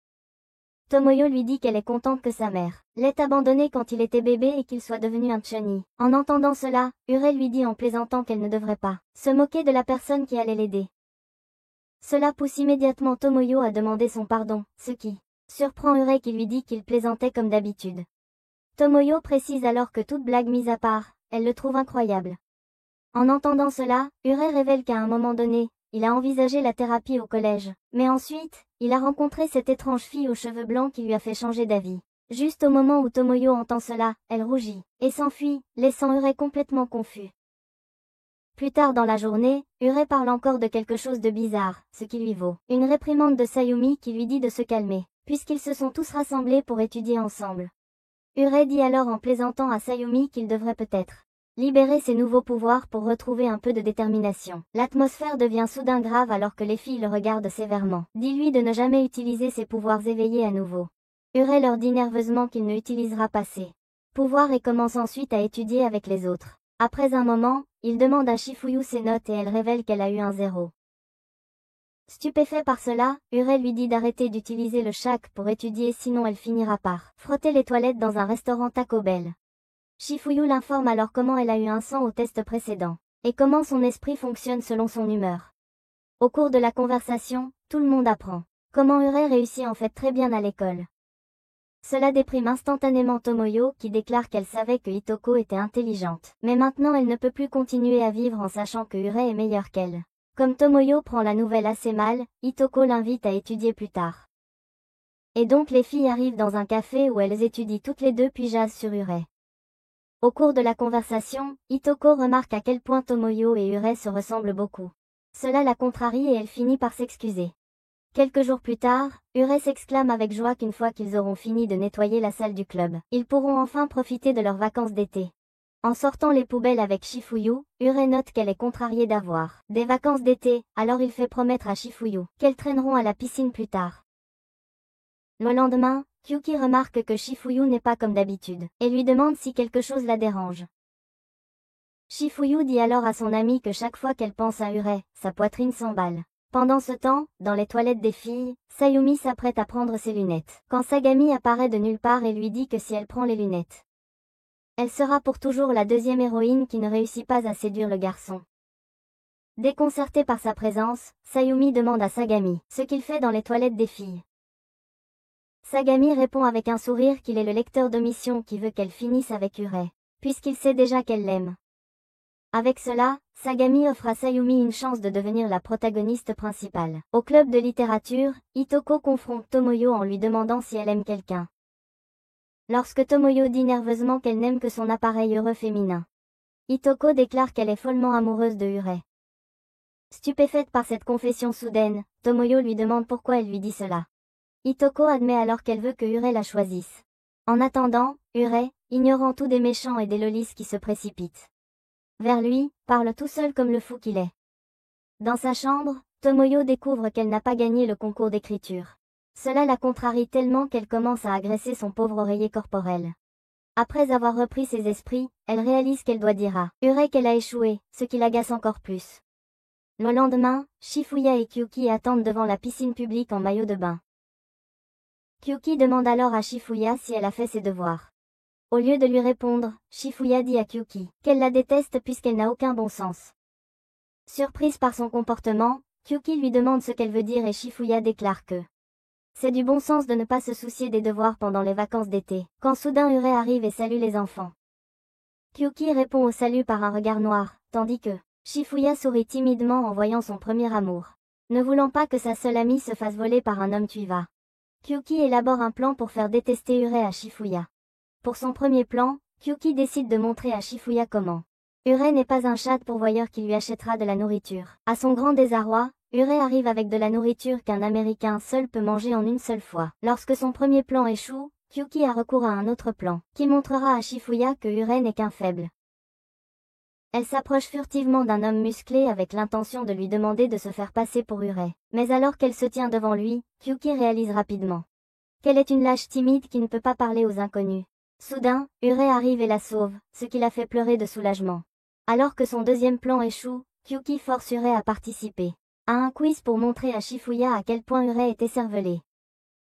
Tomoyo lui dit qu'elle est contente que sa mère l'ait abandonné quand il était bébé et qu'il soit devenu un chunny. En entendant cela, Urei lui dit en plaisantant qu'elle ne devrait pas se moquer de la personne qui allait l'aider. Cela pousse immédiatement Tomoyo à demander son pardon, ce qui surprend Urei qui lui dit qu'il plaisantait comme d'habitude. Tomoyo précise alors que toute blague mise à part, elle le trouve incroyable. En entendant cela, Urei révèle qu'à un moment donné, il a envisagé la thérapie au collège, mais ensuite, il a rencontré cette étrange fille aux cheveux blancs qui lui a fait changer d'avis. Juste au moment où Tomoyo entend cela, elle rougit et s'enfuit, laissant Urei complètement confus. Plus tard dans la journée, Urei parle encore de quelque chose de bizarre, ce qui lui vaut une réprimande de Sayumi qui lui dit de se calmer, puisqu'ils se sont tous rassemblés pour étudier ensemble. Urei dit alors en plaisantant à Sayumi qu'il devrait peut-être libérer ses nouveaux pouvoirs pour retrouver un peu de détermination. L'atmosphère devient soudain grave alors que les filles le regardent sévèrement. Dis-lui de ne jamais utiliser ses pouvoirs éveillés à nouveau. Urei leur dit nerveusement qu'il ne utilisera pas ses pouvoirs et commence ensuite à étudier avec les autres. Après un moment, il demande à Shifuyu ses notes et elle révèle qu'elle a eu un 0. Stupéfait par cela, Urei lui dit d'arrêter d'utiliser le shak pour étudier sinon elle finira par frotter les toilettes dans un restaurant Taco Bell. Shifuyu l'informe alors comment elle a eu un 100 au test précédent, et comment son esprit fonctionne selon son humeur. Au cours de la conversation, tout le monde apprend comment Urei réussit en fait très bien à l'école. Cela déprime instantanément Tomoyo qui déclare qu'elle savait que Hitoko était intelligente. Mais maintenant elle ne peut plus continuer à vivre en sachant que Ure est meilleure qu'elle. Comme Tomoyo prend la nouvelle assez mal, Hitoko l'invite à étudier plus tard. Et donc les filles arrivent dans un café où elles étudient toutes les deux puis jasent sur Ure. Au cours de la conversation, Hitoko remarque à quel point Tomoyo et Ure se ressemblent beaucoup. Cela la contrarie et elle finit par s'excuser. Quelques jours plus tard, Ure s'exclame avec joie qu'une fois qu'ils auront fini de nettoyer la salle du club, ils pourront enfin profiter de leurs vacances d'été. En sortant les poubelles avec Shifuyu, Ure note qu'elle est contrariée d'avoir des vacances d'été, alors il fait promettre à Shifuyu qu'elles traîneront à la piscine plus tard. Le lendemain, Kyuki remarque que Shifuyu n'est pas comme d'habitude, et lui demande si quelque chose la dérange. Shifuyu dit alors à son amie que chaque fois qu'elle pense à Ure, sa poitrine s'emballe. Pendant ce temps, dans les toilettes des filles, Sayumi s'apprête à prendre ses lunettes, quand Sagami apparaît de nulle part et lui dit que si elle prend les lunettes, elle sera pour toujours la deuxième héroïne qui ne réussit pas à séduire le garçon. Déconcerté par sa présence, Sayumi demande à Sagami ce qu'il fait dans les toilettes des filles. Sagami répond avec un sourire qu'il est le lecteur d'omission qui veut qu'elle finisse avec Ure, puisqu'il sait déjà qu'elle l'aime. Avec cela, Sagami offre à Sayumi une chance de devenir la protagoniste principale. Au club de littérature, Hitoko confronte Tomoyo en lui demandant si elle aime quelqu'un. Lorsque Tomoyo dit nerveusement qu'elle n'aime que son appareil heureux féminin, Hitoko déclare qu'elle est follement amoureuse de Ure. Stupéfaite par cette confession soudaine, Tomoyo lui demande pourquoi elle lui dit cela. Hitoko admet alors qu'elle veut que Ure la choisisse. En attendant, Ure, ignorant tout des méchants et des lolis qui se précipitent vers lui, parle tout seul comme le fou qu'il est. Dans sa chambre, Tomoyo découvre qu'elle n'a pas gagné le concours d'écriture. Cela la contrarie tellement qu'elle commence à agresser son pauvre oreiller corporel. Après avoir repris ses esprits, elle réalise qu'elle doit dire à Ure qu'elle a échoué, ce qui l'agace encore plus. Le lendemain, Shifuya et Kyuki attendent devant la piscine publique en maillot de bain. Kyuki demande alors à Shifuya si elle a fait ses devoirs. Au lieu de lui répondre, Shifuya dit à Kyuki qu'elle la déteste puisqu'elle n'a aucun bon sens. Surprise par son comportement, Kyuki lui demande ce qu'elle veut dire et Shifuya déclare que c'est du bon sens de ne pas se soucier des devoirs pendant les vacances d'été, quand soudain Ure arrive et salue les enfants. Kyuki répond au salut par un regard noir, tandis que Shifuya sourit timidement en voyant son premier amour. Ne voulant pas que sa seule amie se fasse voler par un homme tuiva, Kyuki élabore un plan pour faire détester Ure à Shifuya. Pour son premier plan, Kyuki décide de montrer à Shifuya comment Ure n'est pas un chat pourvoyeur qui lui achètera de la nourriture. À son grand désarroi, Ure arrive avec de la nourriture qu'un Américain seul peut manger en une seule fois. Lorsque son premier plan échoue, Kyuki a recours à un autre plan, qui montrera à Shifuya que Ure n'est qu'un faible. Elle s'approche furtivement d'un homme musclé avec l'intention de lui demander de se faire passer pour Ure. Mais alors qu'elle se tient devant lui, Kyuki réalise rapidement qu'elle est une lâche timide qui ne peut pas parler aux inconnus. Soudain, Ure arrive et la sauve, ce qui la fait pleurer de soulagement. Alors que son deuxième plan échoue, Kyuki force Ure à participer à un quiz pour montrer à Shifuya à quel point Ure est écervelée.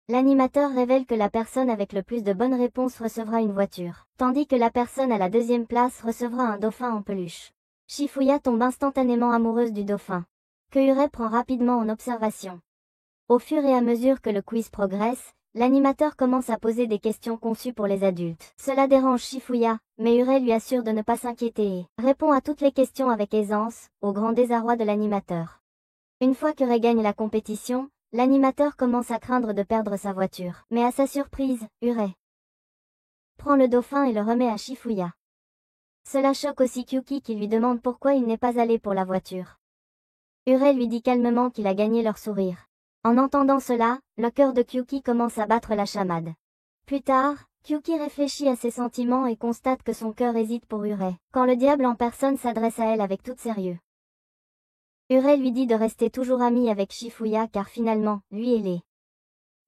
L'animateur révèle que la personne avec le plus de bonnes réponses recevra une voiture, tandis que la personne à la deuxième place recevra un dauphin en peluche. Shifuya tombe instantanément amoureuse du dauphin, que Ure prend rapidement en observation. Au fur et à mesure que le quiz progresse, l'animateur commence à poser des questions conçues pour les adultes. Cela dérange Shifuya, mais Ure lui assure de ne pas s'inquiéter et répond à toutes les questions avec aisance, au grand désarroi de l'animateur. Une fois qu'Ure gagne la compétition, l'animateur commence à craindre de perdre sa voiture. Mais à sa surprise, Ure prend le dauphin et le remet à Shifuya. Cela choque aussi Kyuki qui lui demande pourquoi il n'est pas allé pour la voiture. Ure lui dit calmement qu'il a gagné leur sourire. En entendant cela, le cœur de Kyuki commence à battre la chamade. Plus tard, Kyuki réfléchit à ses sentiments et constate que son cœur hésite pour Ure, quand le diable en personne s'adresse à elle avec tout sérieux. Ure lui dit de rester toujours amie avec Shifuya car finalement, lui et les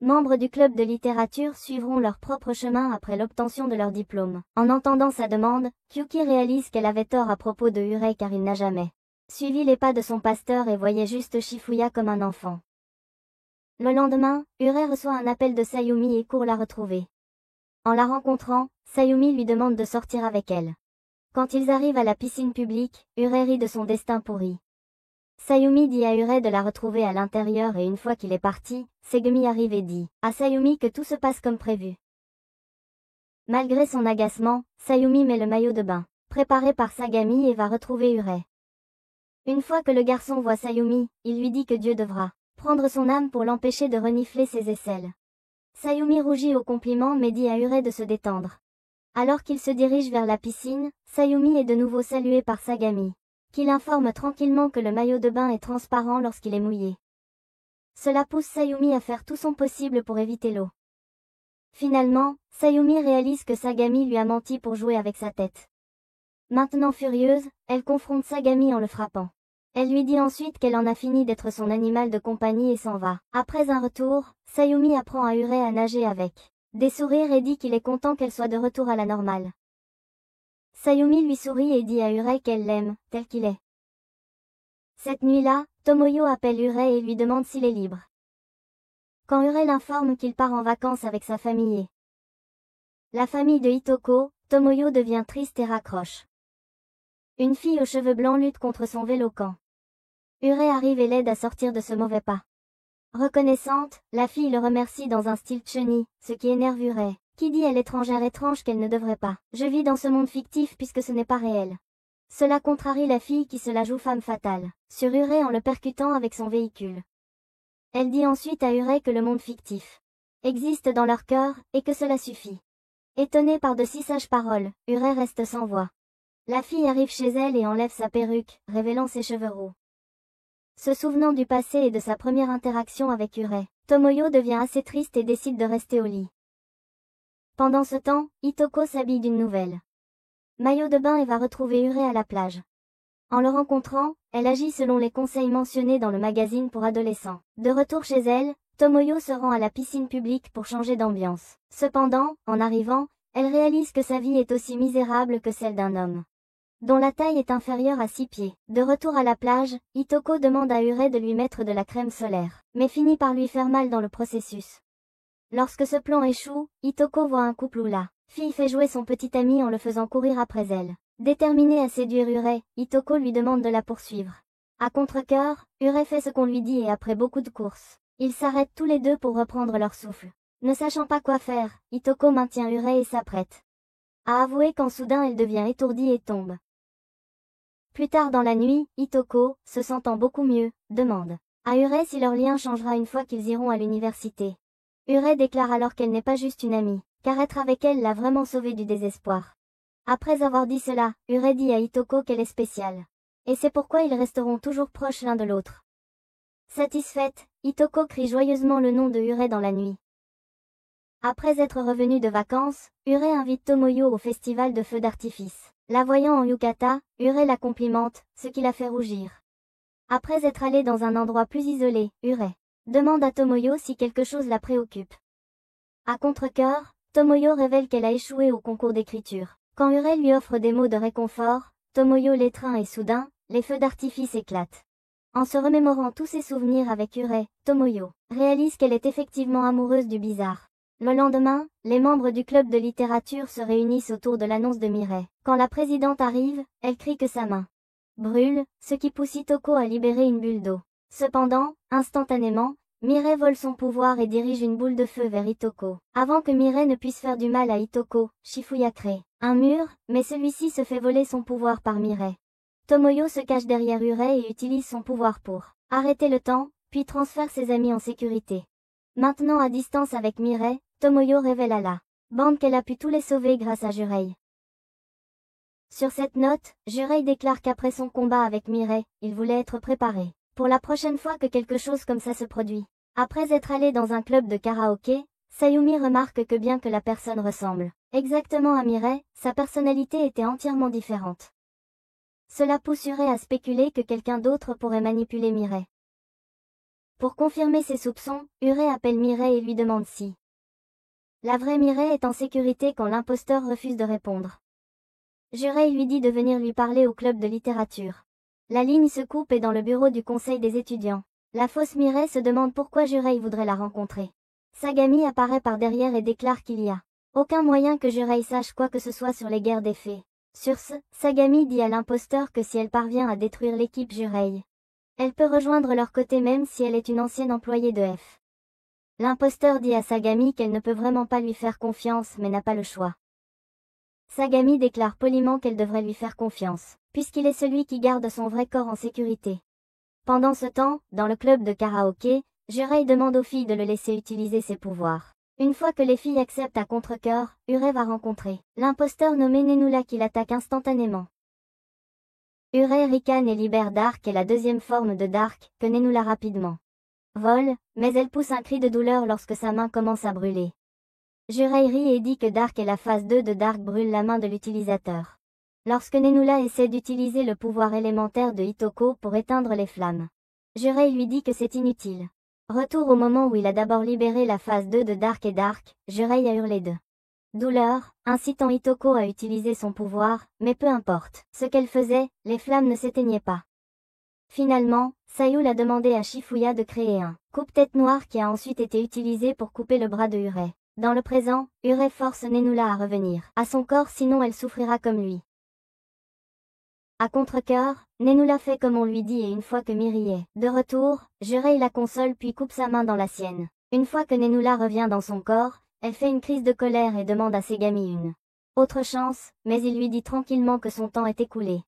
membres du club de littérature suivront leur propre chemin après l'obtention de leur diplôme. En entendant sa demande, Kyuki réalise qu'elle avait tort à propos de Ure car il n'a jamais suivi les pas de son pasteur et voyait juste Shifuya comme un enfant. Le lendemain, Ure reçoit un appel de Sayumi et court la retrouver. En la rencontrant, Sayumi lui demande de sortir avec elle. Quand ils arrivent à la piscine publique, Ure rit de son destin pourri. Sayumi dit à Ure de la retrouver à l'intérieur et une fois qu'il est parti, Segumi arrive et dit à Sayumi que tout se passe comme prévu. Malgré son agacement, Sayumi met le maillot de bain, préparé par Sagami, et va retrouver Urei. Une fois que le garçon voit Sayumi, il lui dit que Dieu devra prendre son âme pour l'empêcher de renifler ses aisselles. Sayumi rougit au compliment mais dit à Urei de se détendre. Alors qu'il se dirige vers la piscine, Sayumi est de nouveau salué par Sagami, qui l'informe tranquillement que le maillot de bain est transparent lorsqu'il est mouillé. Cela pousse Sayumi à faire tout son possible pour éviter l'eau. Finalement, Sayumi réalise que Sagami lui a menti pour jouer avec sa tête. Maintenant furieuse, elle confronte Sagami en le frappant. Elle lui dit ensuite qu'elle en a fini d'être son animal de compagnie et s'en va. Après un retour, Sayumi apprend à Urei à nager avec des sourires et dit qu'il est content qu'elle soit de retour à la normale. Sayumi lui sourit et dit à Urei qu'elle l'aime, tel qu'il est. Cette nuit-là, Tomoyo appelle Urei et lui demande s'il est libre. Quand Urei l'informe qu'il part en vacances avec sa famille et la famille de Hitoko, Tomoyo devient triste et raccroche. Une fille aux cheveux blancs lutte contre son vélo quand Urei arrive et l'aide à sortir de ce mauvais pas. Reconnaissante, la fille le remercie dans un style chunny, ce qui énerve Urei, qui dit à l'étrangère étrange qu'elle ne devrait pas. Je vis dans ce monde fictif puisque ce n'est pas réel. Cela contrarie la fille qui se la joue femme fatale, sur Urei en le percutant avec son véhicule. Elle dit ensuite à Urei que le monde fictif existe dans leur cœur, et que cela suffit. Étonnée par de si sages paroles, Urei reste sans voix. La fille arrive chez elle et enlève sa perruque, révélant ses cheveux roux. Se souvenant du passé et de sa première interaction avec Urei, Tomoyo devient assez triste et décide de rester au lit. Pendant ce temps, Hitoko s'habille d'une nouvelle maillot de bain et va retrouver Urei à la plage. En le rencontrant, elle agit selon les conseils mentionnés dans le magazine pour adolescents. De retour chez elle, Tomoyo se rend à la piscine publique pour changer d'ambiance. Cependant, en arrivant, elle réalise que sa vie est aussi misérable que celle d'un homme dont la taille est inférieure à 6 pieds. De retour à la plage, Hitoko demande à Urei de lui mettre de la crème solaire, mais finit par lui faire mal dans le processus. Lorsque ce plan échoue, Hitoko voit un couple où la fille fait jouer son petit ami en le faisant courir après elle. Déterminée à séduire Urei, Hitoko lui demande de la poursuivre. À contre-cœur, Urei fait ce qu'on lui dit et après beaucoup de courses, ils s'arrêtent tous les deux pour reprendre leur souffle. Ne sachant pas quoi faire, Hitoko maintient Urei et s'apprête à avouer quand soudain elle devient étourdie et tombe. Plus tard dans la nuit, Hitoko, se sentant beaucoup mieux, demande à Urei si leur lien changera une fois qu'ils iront à l'université. Urei déclare alors qu'elle n'est pas juste une amie, car être avec elle l'a vraiment sauvée du désespoir. Après avoir dit cela, Urei dit à Hitoko qu'elle est spéciale. Et c'est pourquoi ils resteront toujours proches l'un de l'autre. Satisfaite, Hitoko crie joyeusement le nom de Urei dans la nuit. Après être revenu de vacances, Urei invite Tomoyo au festival de feux d'artifice. La voyant en yukata, Urei la complimente, ce qui la fait rougir. Après être allé dans un endroit plus isolé, Urei demande à Tomoyo si quelque chose la préoccupe. À contre-cœur, Tomoyo révèle qu'elle a échoué au concours d'écriture. Quand Urei lui offre des mots de réconfort, Tomoyo l'étreint et soudain, les feux d'artifice éclatent. En se remémorant tous ses souvenirs avec Urei, Tomoyo réalise qu'elle est effectivement amoureuse du bizarre. Le lendemain, les membres du club de littérature se réunissent autour de l'annonce de Mirei. Quand la présidente arrive, elle crie que sa main brûle, ce qui pousse Hitoko à libérer une bulle d'eau. Cependant, instantanément, Mirei vole son pouvoir et dirige une boule de feu vers Hitoko. Avant que Mirei ne puisse faire du mal à Hitoko, Shifuya crée un mur, mais celui-ci se fait voler son pouvoir par Mirei. Tomoyo se cache derrière Urei et utilise son pouvoir pour arrêter le temps, puis transfère ses amis en sécurité. Maintenant à distance avec Mirei, Tomoyo révèle à la bande qu'elle a pu tous les sauver grâce à Jurei. Sur cette note, Jurei déclare qu'après son combat avec Mirei, il voulait être préparé pour la prochaine fois que quelque chose comme ça se produit. Après être allé dans un club de karaoké, Sayumi remarque que bien que la personne ressemble exactement à Mirei, sa personnalité était entièrement différente. Cela pousse Urei à spéculer que quelqu'un d'autre pourrait manipuler Mirei. Pour confirmer ses soupçons, Urei appelle Mirei et lui demande si la vraie Mirei est en sécurité quand l'imposteur refuse de répondre. Jurei lui dit de venir lui parler au club de littérature. La ligne se coupe et dans le bureau du conseil des étudiants, la fausse Mirei se demande pourquoi Jurei voudrait la rencontrer. Sagami apparaît par derrière et déclare qu'il y a aucun moyen que Jurei sache quoi que ce soit sur les guerres des fées. Sur ce, Sagami dit à l'imposteur que si elle parvient à détruire l'équipe Jurei, elle peut rejoindre leur côté même si elle est une ancienne employée de F. L'imposteur dit à Sagami qu'elle ne peut vraiment pas lui faire confiance mais n'a pas le choix. Sagami déclare poliment qu'elle devrait lui faire confiance, puisqu'il est celui qui garde son vrai corps en sécurité. Pendant ce temps, dans le club de karaoké, Jurei demande aux filles de le laisser utiliser ses pouvoirs. Une fois que les filles acceptent à contre-cœur, Urei va rencontrer l'imposteur nommé Nenula qui l'attaque instantanément. Urei ricane et libère Dark et la deuxième forme de Dark, que Nenula rapidement vole, mais elle pousse un cri de douleur lorsque sa main commence à brûler. Jurei rit et dit que Dark et la phase 2 de Dark brûlent la main de l'utilisateur. Lorsque Nenula essaie d'utiliser le pouvoir élémentaire de Hitoko pour éteindre les flammes, Jurei lui dit que c'est inutile. Retour au moment où il a d'abord libéré la phase 2 de Dark et Dark, Jurei a hurlé de douleur, incitant Hitoko à utiliser son pouvoir, mais peu importe ce qu'elle faisait, les flammes ne s'éteignaient pas. Finalement, Sayul a demandé à Shifuya de créer un coupe-tête noir qui a ensuite été utilisé pour couper le bras de Urei. Dans le présent, Urei force Nenula à revenir à son corps sinon elle souffrira comme lui. À contre-cœur, Nenula fait comme on lui dit et une fois que Miri est de retour, Jurei la console puis coupe sa main dans la sienne. Une fois que Nenula revient dans son corps, elle fait une crise de colère et demande à Segami une autre chance, mais il lui dit tranquillement que son temps est écoulé.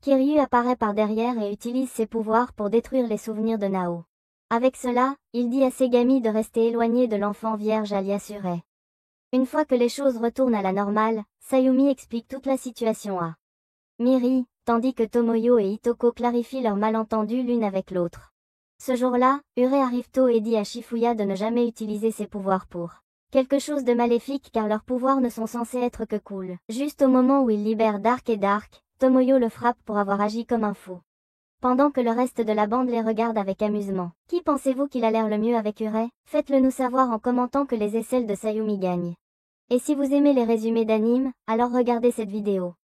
Kiryu apparaît par derrière et utilise ses pouvoirs pour détruire les souvenirs de Nao. Avec cela, il dit à Segami de rester éloigné de l'enfant vierge alias Urei. Une fois que les choses retournent à la normale, Sayumi explique toute la situation à Miri, tandis que Tomoyo et Hitoko clarifient leur malentendu l'une avec l'autre. Ce jour-là, Urei arrive tôt et dit à Shifuya de ne jamais utiliser ses pouvoirs pour quelque chose de maléfique car leurs pouvoirs ne sont censés être que cool. Juste au moment où il libère Dark et Dark, Tomoyo le frappe pour avoir agi comme un fou. Pendant que le reste de la bande les regarde avec amusement. Qui pensez-vous qu'il a l'air le mieux avec Urei? Faites-le nous savoir en commentant que les aisselles de Sayumi gagnent. Et si vous aimez les résumés d'anime, alors regardez cette vidéo.